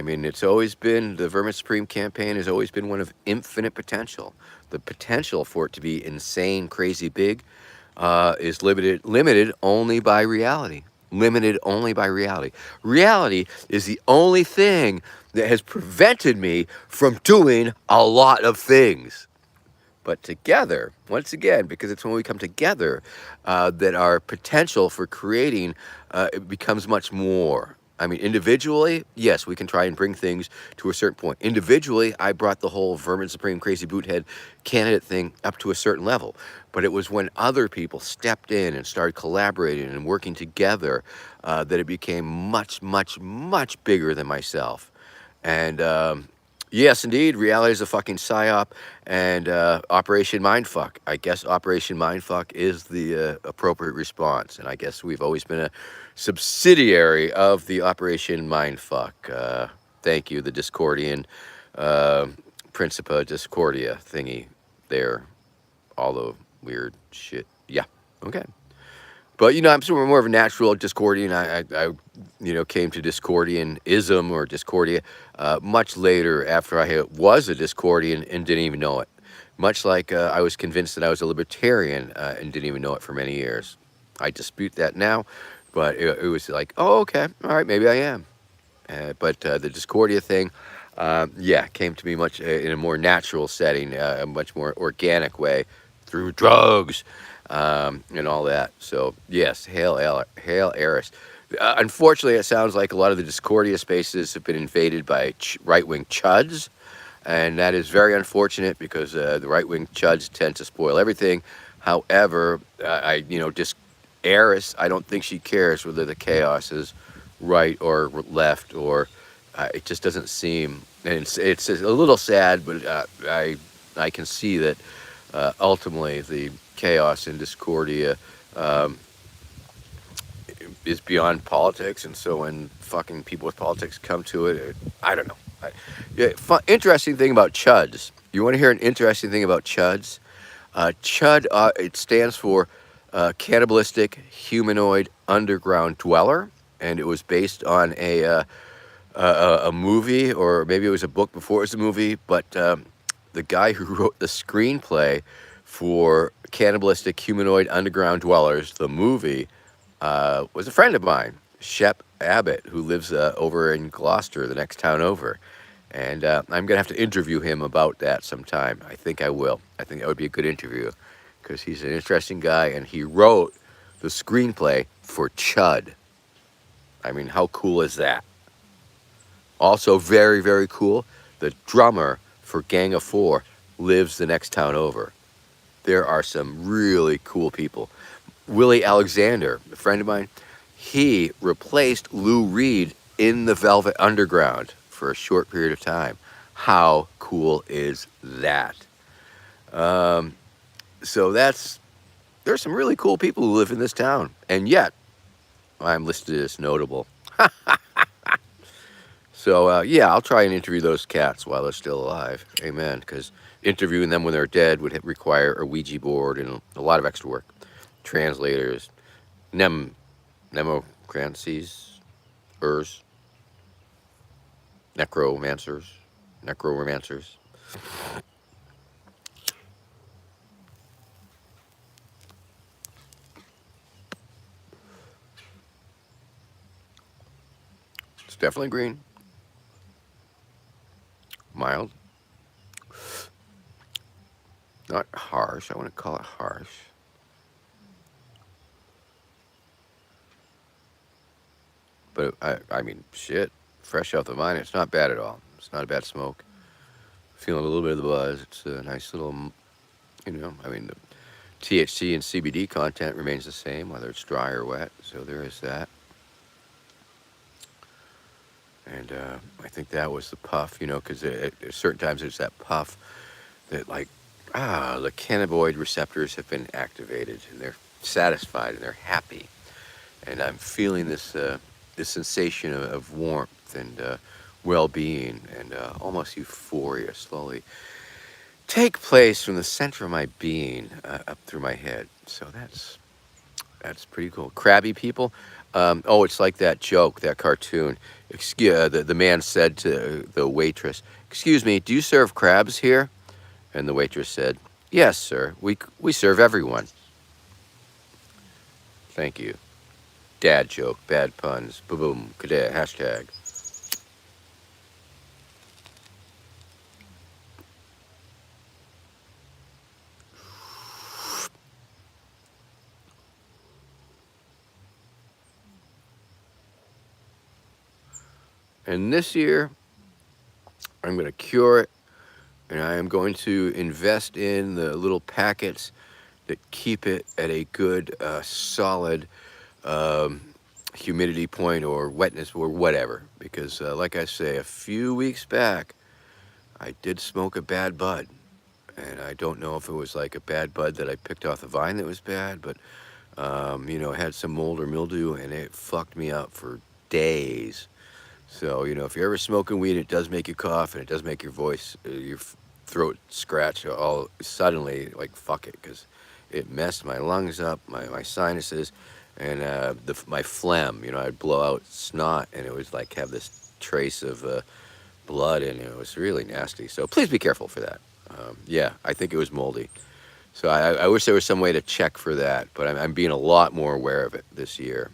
mean, it's always been, the Vermin Supreme campaign has always been one of infinite potential. The potential for it to be insane, crazy big is limited only by reality. Limited only by reality. Reality is the only thing that has prevented me from doing a lot of things. But together, once again, because it's when we come together that our potential for creating it becomes much more. I mean, individually, yes, we can try and bring things to a certain point. Individually, I brought the whole Vermin Supreme Crazy Boothead candidate thing up to a certain level. But it was when other people stepped in and started collaborating and working together that it became much, much, much bigger than myself. And yes, indeed, reality is a fucking psyop, and Operation Mindfuck. I guess Operation Mindfuck is the appropriate response, and I guess we've always been a subsidiary of the Operation Mindfuck Thank you, the Discordian uh, Principa Discordia thingy there. All the weird shit. Yeah. Okay. But I'm sort of more of a natural Discordian. I came to Discordianism or Discordia much later after was a Discordian and didn't even know it. Much like I was convinced that I was a libertarian and didn't even know it for many years. I dispute that now, but it was like, oh, okay, all right, maybe I am. But the Discordia thing, yeah, came to me much in a more natural setting, a much more organic way through drugs and all that. So, yes, hail Eris. Unfortunately, it sounds like a lot of the Discordia spaces have been invaded by right-wing chuds, and that is very unfortunate because the right-wing chuds tend to spoil everything. However, Eris, I don't think she cares whether the chaos is right or left, or it just doesn't seem. And it's a little sad, but I can see that ultimately the chaos in Discordia um, is beyond politics, and so when fucking people with politics come to it, I don't know. Yeah, interesting thing about chuds. You want to hear an interesting thing about chuds? Chud, it stands for cannibalistic humanoid underground dweller, and it was based on a movie, or maybe it was a book before it was a movie. But the guy who wrote the screenplay for Cannibalistic Humanoid Underground Dwellers, the movie, was a friend of mine, Shep Abbott, who lives over in Gloucester, the next town over. And I'm going to have to interview him about that sometime. I think I will. I think that would be a good interview because he's an interesting guy, and he wrote the screenplay for Chud. I mean, how cool is that? Also, very, very cool, the drummer for Gang of Four lives the next town over. There are some really cool people. Willie Alexander, a friend of mine, he replaced Lou Reed in the Velvet Underground for a short period of time. How cool is that? So there's some really cool people who live in this town, and yet I'm listed as notable. So yeah, I'll try and interview those cats while they're still alive. Amen. Because interviewing them when they're dead would require a Ouija board and a lot of extra work. Translators, nemocrancies, necromancers. It's definitely green. Mild. Not harsh. I want to call it harsh. But I mean, shit. Fresh off the vine, it's not bad at all. It's not a bad smoke. Feeling a little bit of the buzz. It's a nice little, I mean, the THC and CBD content remains the same, whether it's dry or wet. So there is that. And I think that was the puff, because at certain times there's that puff that, like, the cannabinoid receptors have been activated and they're satisfied and they're happy. And I'm feeling this sensation of warmth and well-being and almost euphoria slowly take place from the center of my being up through my head. So that's pretty cool. Crabby people. It's like that joke, that cartoon. The man said to the waitress, "Excuse me, do you serve crabs here?" And the waitress said, "Yes, sir. We serve everyone." Thank you. Dad joke, bad puns. Boom, boom, cadet, hashtag. And this year, I'm going to cure it, and I am going to invest in the little packets that keep it at a good, solid humidity point or wetness or whatever. Because, like I say, a few weeks back, I did smoke a bad bud. And I don't know if it was like a bad bud that I picked off the vine that was bad, but, it had some mold or mildew, and it fucked me up for days. So, if you're ever smoking weed, it does make you cough and it does make your voice, your throat scratch all suddenly, like, fuck it, because it messed my lungs up, my sinuses, and my phlegm. I'd blow out snot and it would, like, have this trace of blood in it. It was really nasty. So please be careful for that. Yeah, I think it was moldy. So I wish there was some way to check for that, but I'm being a lot more aware of it this year.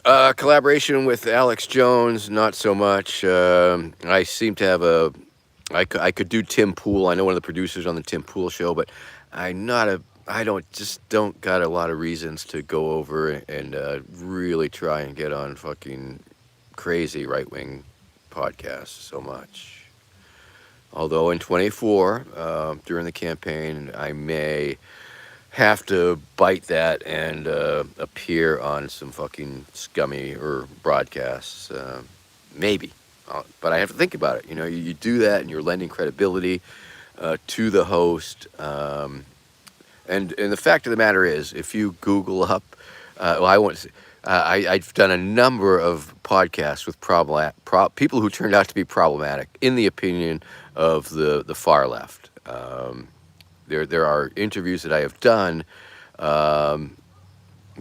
Collaboration with Alex Jones, not so much. I seem to have I could do Tim Pool. I know one of the producers on the Tim Pool show, but I don't got a lot of reasons to go over and really try and get on fucking crazy right-wing podcasts so much. Although in 24, during the campaign, I may have to bite that and appear on some fucking scummy or broadcasts. Maybe. But I have to think about it. You do that and you're lending credibility to the host. And the fact of the matter is, if you Google up, well, I won't say, I've done a number of podcasts with people who turned out to be problematic in the opinion of the far left. There are interviews that I have done that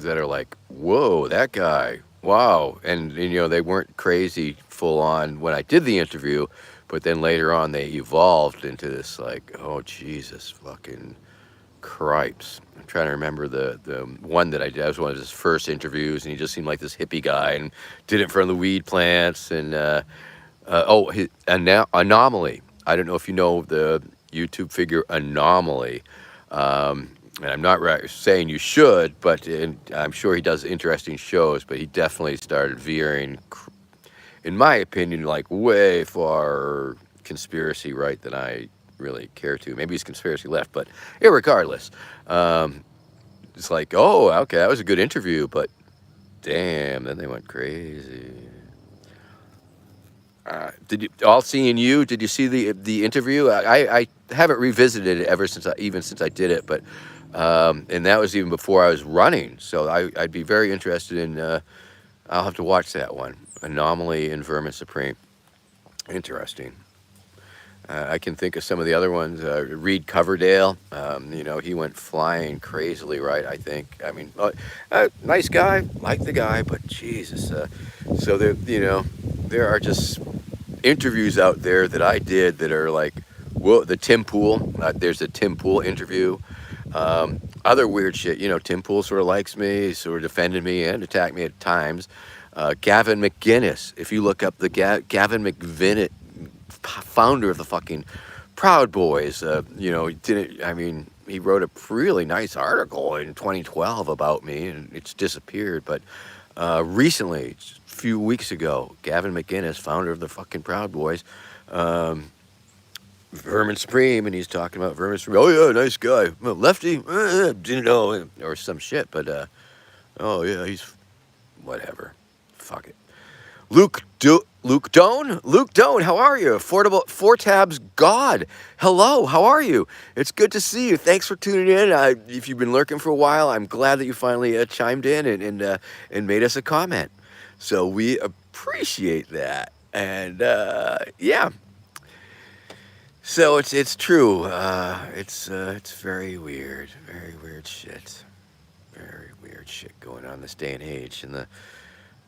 are like, whoa, that guy, wow. And they weren't crazy full on when I did the interview, but then later on they evolved into this like, oh, Jesus fucking cripes. I'm trying to remember the one that I did. It was one of his first interviews, and he just seemed like this hippie guy and did it in front of the weed plants. And Anomaly. I don't know if you know the YouTube figure Anomaly. And I'm not saying you should, but I'm sure he does interesting shows, but he definitely started veering, in my opinion, like way far conspiracy right than I really care to. Maybe he's conspiracy left, but irregardless, it's like, oh, okay, that was a good interview, but damn, then they went crazy. Did you see the interview? I haven't revisited it ever since I did it, but and that was even before I was running. So I'd be very interested in. I'll have to watch that one. Anomaly and Vermin Supreme. Interesting. I can think of some of the other ones. Reed Coverdale. He went flying crazily right. I think. I mean, nice guy, like the guy, but Jesus. So there are just interviews out there that I did that are like, whoa, the Tim Pool. There's a Tim Pool interview. Other weird shit. Tim Pool sort of likes me, sort of defended me and attacked me at times. Gavin McGinnis. If you look up the Gavin McVinnet, founder of the fucking Proud Boys, he wrote a really nice article in 2012 about me, and it's disappeared. But recently, a few weeks ago, Gavin McGinnis, founder of the fucking Proud Boys, Vermin Supreme, and he's talking about Vermin Supreme. Oh yeah, nice guy, well, lefty, didn't know, or some shit. But oh yeah, he's whatever. Fuck it. Luke Doan, how are you? Affordable Four Tabs God, hello, how are you? It's good to see you. Thanks for tuning in. If you've been lurking for a while, I'm glad that you finally chimed in and made us a comment. So we appreciate that. And yeah. So it's true. It's very weird shit. Very weird shit going on this day and age, and the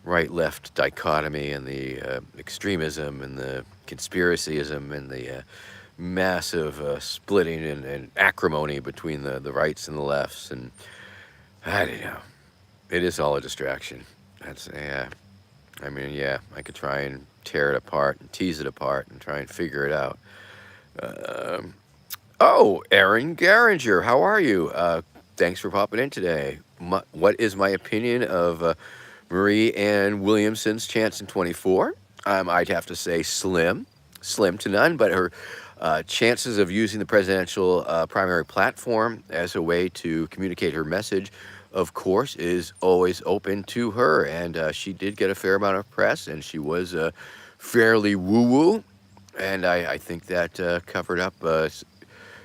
right-left dichotomy, and the extremism, and the conspiracyism, and the massive splitting and acrimony between the rights and the lefts. And I don't know. It is all a distraction. I could try and tear it apart and tease it apart and try and figure it out. Aaron Garinger, how are you? Thanks for popping in today. What is my opinion of Marie Ann Williamson's chance in 24? I'd have to say slim to none, but her chances of using the presidential primary platform as a way to communicate her message, of course, is always open to her. And she did get a fair amount of press, and she was fairly woo-woo. And I think that covered up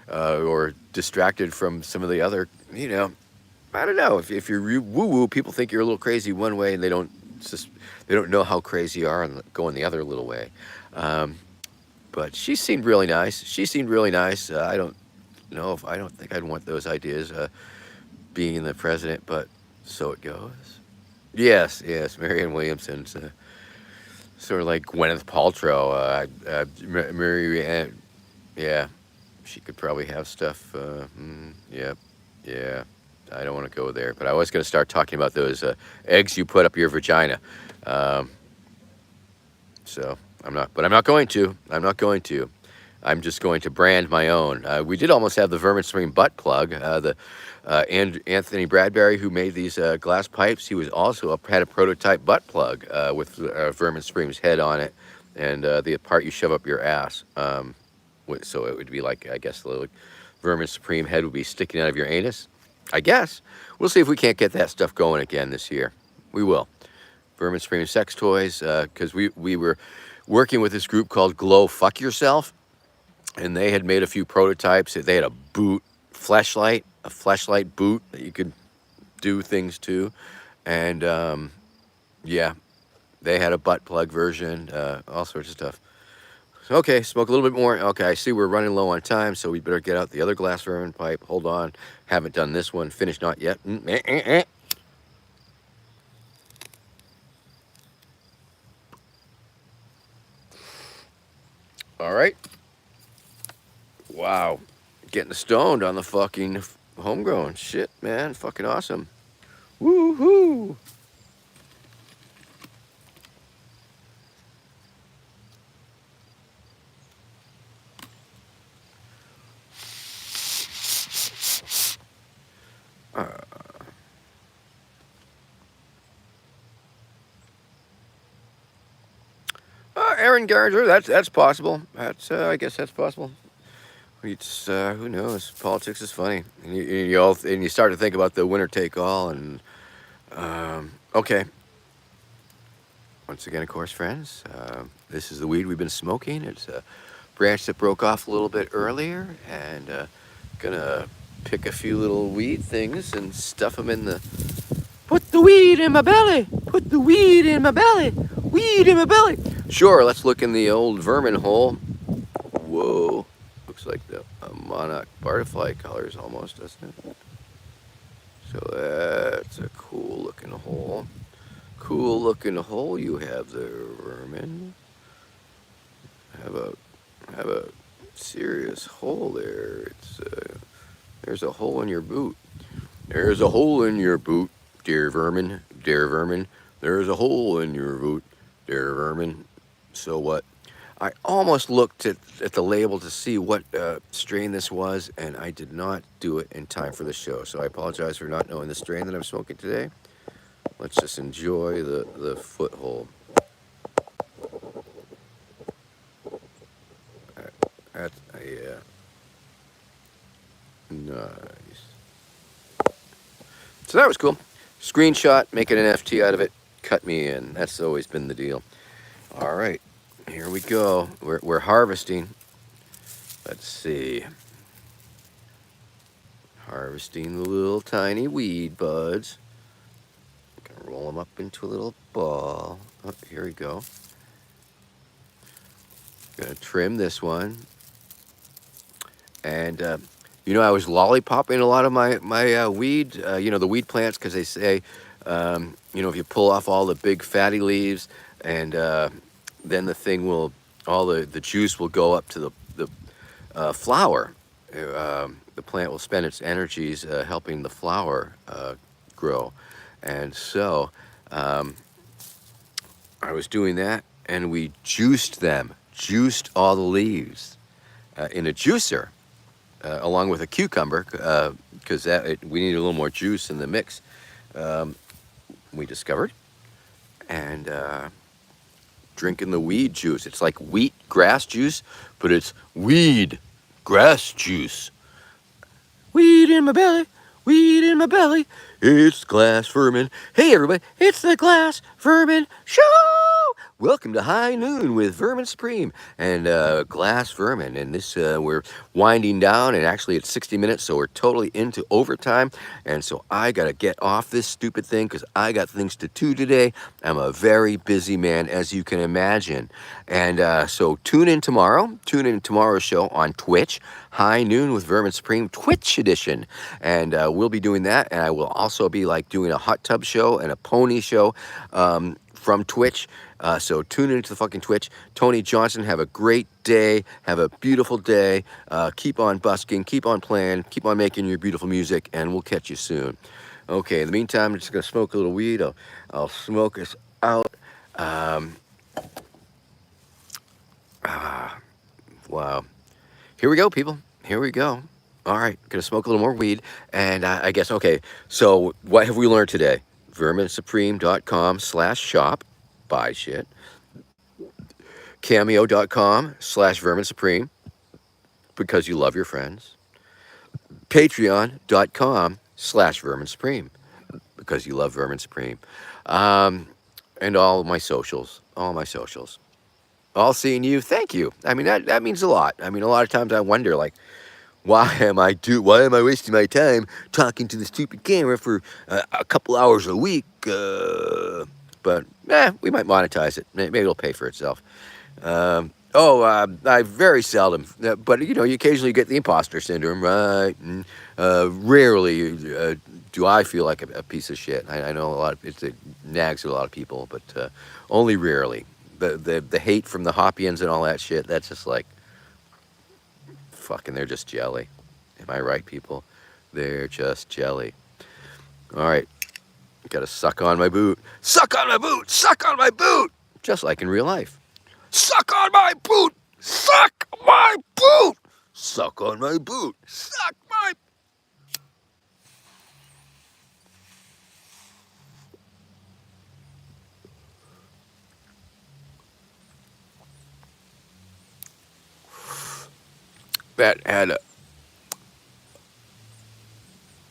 or distracted from some of the other, I don't know. If you're woo-woo, people think you're a little crazy one way, and they don't It's just they don't know how crazy you are and going the other little way. Um, but she seemed really nice. She seemed really nice. I don't think I'd want those ideas being the president, but so it goes. Yes, yes, Marianne Williamson's sort of like Gwyneth Paltrow. Mary, yeah, she could probably have stuff. Yeah, yeah. I don't want to go there, but I was going to start talking about those eggs you put up your vagina. Um, so I'm not going to. I'm not going to. I'm just going to brand my own. We did almost have the Vermin Supreme butt plug. And Anthony Bradbury, who made these glass pipes, he was also had a prototype butt plug with Vermin Supreme's head on it, and the part you shove up your ass. So it would be like, I guess, the little Vermin Supreme head would be sticking out of your anus. I guess we'll see if we can't get that stuff going again this year. We will. Vermin Supreme sex toys, because we were working with this group called Glow Fuck Yourself. And they had made a few prototypes. They had a boot a fleshlight boot that you could do things to. And yeah, they had a butt plug version, all sorts of stuff. Okay, smoke a little bit more. Okay, I see we're running low on time, so we better get out the other glass vermin pipe. Hold on. Haven't done this one. Finished not yet. All right. Wow. Getting stoned on the fucking homegrown shit, man. Fucking awesome. Woo-hoo. Aaron Gardner, that's possible. I guess that's possible. It's who knows? Politics is funny, and you start to think about the winner take all, and okay. Once again, of course, friends, this is the weed we've been smoking. It's a branch that broke off a little bit earlier, and gonna pick a few little weed things and stuff them in the. Put the weed in my belly. Put the weed in my belly. Weed in my belly. Sure, let's look in the old vermin hole. Whoa. Looks like the monarch butterfly colors almost, doesn't it? So that's a cool looking hole. Cool looking hole you have there, vermin. Have a serious hole there. There's a hole in your boot. There's a hole in your boot, dear vermin. Dear vermin. There's a hole in your boot, dear vermin. So what? I almost looked at the label to see what strain this was, and I did not do it in time for the show. So I apologize for not knowing the strain that I'm smoking today. Let's just enjoy the foothold. Yeah. Nice. So that was cool. Screenshot, make an NFT out of it, cut me in. That's always been the deal. All right. Here we go. We're harvesting. Let's see. Harvesting the little tiny weed buds. Gonna roll them up into a little ball. Oh, here we go. Gonna trim this one. And I was lollipopping a lot of my weed. The weed plants, because they say, if you pull off all the big fatty leaves, and then the thing will, all the juice will go up to the flower. The plant will spend its energies helping the flower grow. And so I was doing that, and we juiced all the leaves in a juicer, along with a cucumber, because we need a little more juice in the mix, we discovered. And drinking the weed juice. It's like wheat grass juice, but it's weed grass juice. Weed in my belly, weed in my belly. It's glass vermin. Hey everybody, it's the Glass Vermin Show. Welcome to High Noon with Vermin Supreme and Glass Vermin. And this, we're winding down, and actually it's 60 minutes, so we're totally into overtime. And so I got to get off this stupid thing because I got things to do today. I'm a very busy man, as you can imagine. And so tune in tomorrow. Tune in tomorrow's show on Twitch, High Noon with Vermin Supreme, Twitch edition. And we'll be doing that. And I will also be like doing a hot tub show and a pony show from Twitch. So tune into the fucking Twitch. Tony Johnson, have a great day. Have a beautiful day. Keep on busking. Keep on playing. Keep on making your beautiful music. And we'll catch you soon. Okay, in the meantime, I'm just going to smoke a little weed. I'll smoke us out. Wow. Here we go, people. Here we go. All right, going to smoke a little more weed. And I guess, okay, so what have we learned today? verminsupreme.com/shop. Buy shit. Cameo.com/verminsupreme because you love your friends. Patreon.com/verminsupreme because you love Vermin Supreme. And all my socials. All my socials. All seeing you. Thank you. I mean, that means a lot. I mean, a lot of times I wonder, like, why am I wasting my time talking to the stupid camera for a couple hours a week? But we might monetize it. Maybe it'll pay for itself. I very seldom, but you occasionally get the imposter syndrome, right? And rarely do I feel like a piece of shit. I know it nags at a lot of people, but only rarely. The hate from the Hoppians and all that shit, that's just like, fucking, they're just jelly. Am I right, people? They're just jelly. All right. Gotta suck on my boot. Suck on my boot! Suck on my boot! Just like in real life. Suck on my boot! Suck my boot! Suck on my boot! Suck my... That had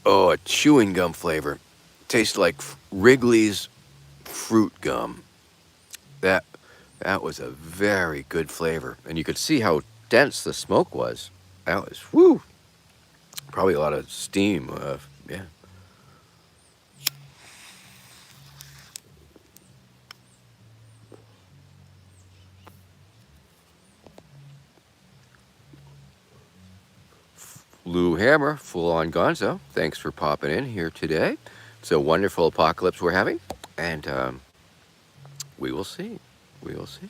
a chewing gum flavor. Tastes like Wrigley's fruit gum. That was a very good flavor. And you could see how dense the smoke was. That was, woo! Probably a lot of steam. Yeah. Lou Hammer, full on Gonzo. Thanks for popping in here today. It's a wonderful apocalypse we're having. And we will see. We will see.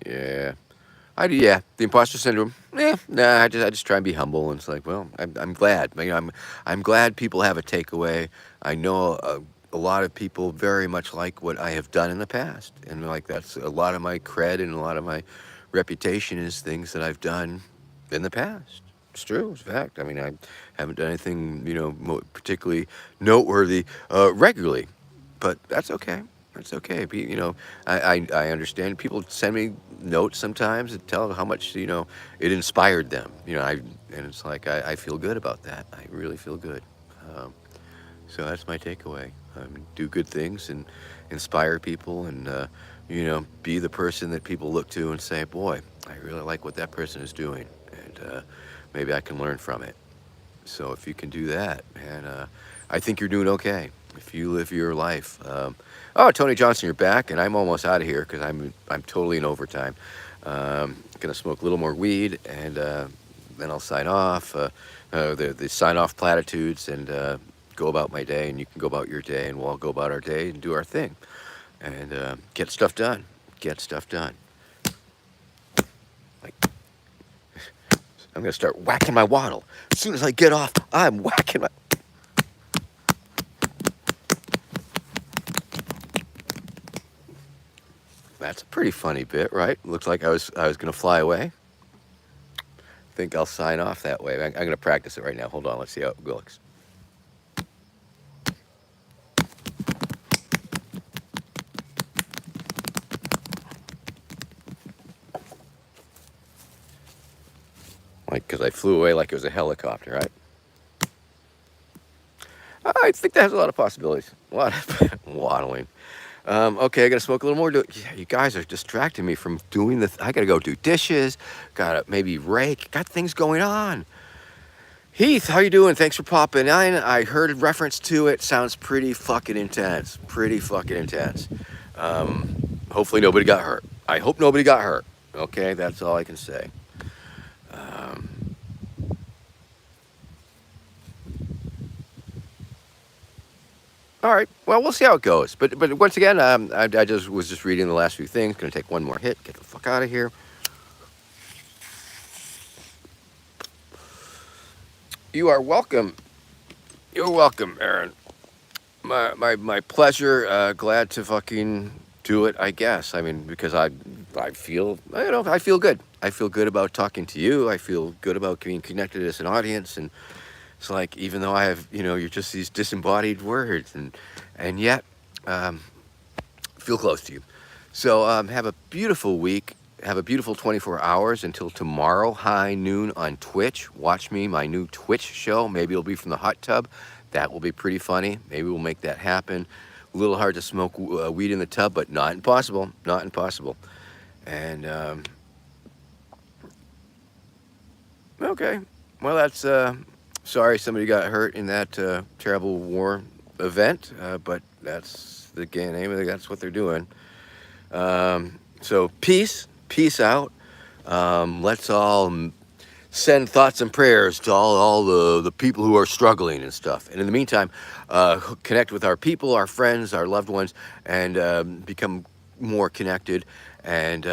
Yeah. The imposter syndrome. Nah. I just try and be humble, and it's like, well, I'm glad. I'm glad people have a takeaway. I know a lot of people very much like what I have done in the past, and like that's a lot of my cred and a lot of my reputation is things that I've done in the past. It's true. It's a fact. I mean, I haven't done anything particularly noteworthy regularly, but that's okay. It's okay. I understand. People send me notes sometimes and tell how much it inspired them. And it's like I feel good about that. I really feel good. So that's my takeaway. Do good things and inspire people, and be the person that people look to and say, "Boy, I really like what that person is doing, and maybe I can learn from it." So if you can do that, man, I think you're doing okay. If you live your life. Tony Johnson, you're back, and I'm almost out of here because I'm totally in overtime. Gonna smoke a little more weed, and then I'll sign off. The sign off platitudes, and go about my day, and you can go about your day, and we'll all go about our day and do our thing, and get stuff done. Get stuff done. Like, I'm gonna start whacking my waddle as soon as I get off. I'm whacking my. That's a pretty funny bit, right? Looks like I was gonna fly away. Think I'll sign off that way. I'm gonna practice it right now. Hold on, let's see how it looks. like because I flew away like it was a helicopter, right? I think that has a lot of possibilities. A lot of waddling. Okay, I gotta smoke a little more. Yeah, you guys are distracting me from doing the. I gotta go do dishes. Gotta maybe rake. Got things going on. Heath, how you doing? Thanks for popping in. I heard a reference to it. Sounds pretty fucking intense. Pretty fucking intense. Hopefully nobody got hurt. I hope nobody got hurt. Okay, that's all I can say. Um, all right. Well, we'll see how it goes. But once again, I just was just reading the last few things. Gonna take one more hit. Get the fuck out of here. You are welcome. You're welcome, Aaron. My pleasure. Glad to fucking do it. I guess. I mean, because I feel I feel good. I feel good about talking to you. I feel good about being connected as an audience. And it's like even though I have you're just these disembodied words, and yet feel close to you. So have a beautiful week. Have a beautiful 24 hours until tomorrow, high noon on Twitch. Watch me, my new Twitch show. Maybe it'll be from the hot tub. That will be pretty funny. Maybe we'll make that happen. A little hard to smoke weed in the tub, but not impossible. Not impossible. And okay, well that's sorry somebody got hurt in that terrible war event, but that's the name of it. That's what they're doing. So peace out. Let's all send thoughts and prayers to all the people who are struggling and stuff. And in the meantime, connect with our people, our friends, our loved ones, and become more connected and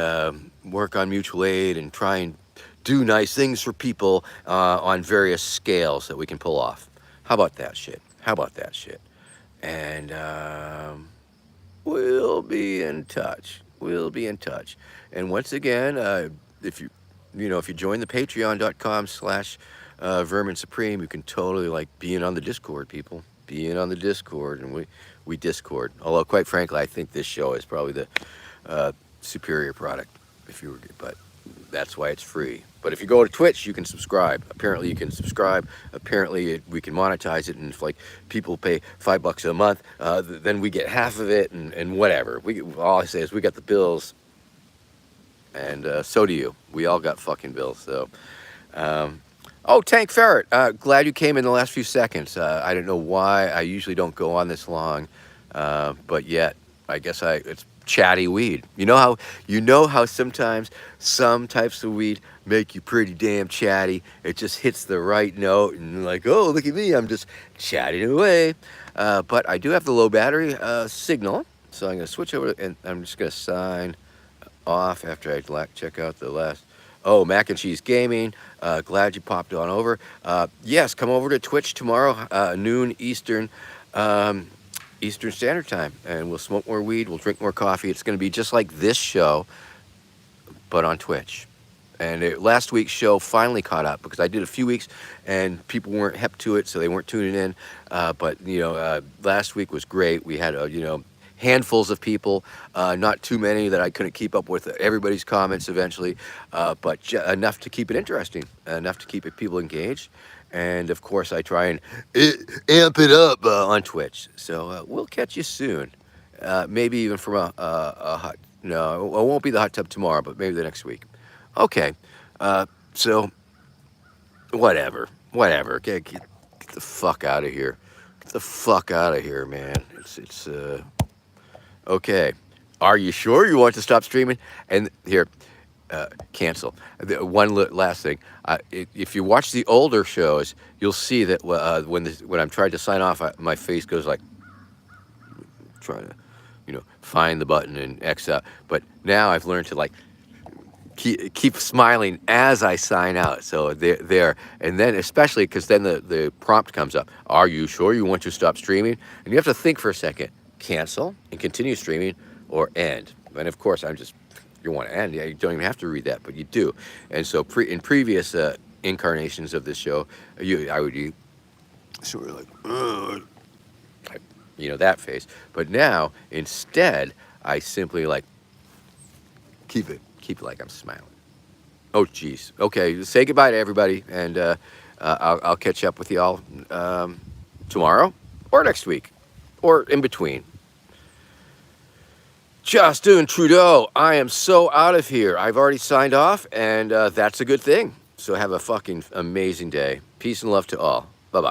work on mutual aid and try and do nice things for people on various scales that we can pull off. How about that shit? How about that shit? And we'll be in touch. We'll be in touch. And once again, if if you join the patreon.com/Vermin Supreme, you can totally like be in on the Discord, people. Be in on the Discord, and we Discord. Although, quite frankly, I think this show is probably the superior product. But that's why it's free. But if you go to Twitch, you can subscribe. Apparently, you can subscribe. Apparently, we can monetize it, and if like people pay $5 a month, then we get half of it, and whatever. All I say is we got the bills, and so do you. We all got fucking bills. So, oh, Tank Ferret, glad you came in the last few seconds. I don't know why. I usually don't go on this long, but yet I guess it's chatty weed. You know how sometimes some types of weed make you pretty damn chatty. It just hits the right note and like, oh, look at me, I'm just chatting away. But I do have the low battery signal, so I'm gonna switch over and I'm just gonna sign off after I check out the last. Oh, Mac and Cheese Gaming, glad you popped on over. Yes, come over to Twitch tomorrow, noon Eastern. Eastern Standard Time, and we'll smoke more weed, we'll drink more coffee. It's going to be just like this show, but on Twitch. And last week's show finally caught up because I did a few weeks and people weren't hep to it, so they weren't tuning in. But last week was great. We had handfuls of people, not too many that I couldn't keep up with everybody's comments eventually, but enough to keep it interesting, enough to keep people engaged. And of course, I try and amp it up on Twitch. So we'll catch you soon. Maybe even from a hot. No, it won't be the hot tub tomorrow, but maybe the next week. Okay. So whatever. Get the fuck out of here. Get the fuck out of here, man. It's okay. Are you sure you want to stop streaming? And here. Cancel. One last thing. If you watch the older shows, you'll see that when I'm trying to sign off, my face goes like trying to, find the button and X out. But now I've learned to like keep smiling as I sign out. So there, and then especially because then the prompt comes up. Are you sure you want to stop streaming? And you have to think for a second. Cancel and continue streaming, or end. And of course, you want to end. Yeah, you don't even have to read that, but you do. And so in previous incarnations of this show, I would sort of like, that face. But now, instead, I simply like keep it like I'm smiling. Oh, geez. Okay, say goodbye to everybody, and I'll catch up with y'all tomorrow or next week or in between. Justin Trudeau, I am so out of here. I've already signed off, and that's a good thing. So have a fucking amazing day. Peace and love to all. Bye-bye.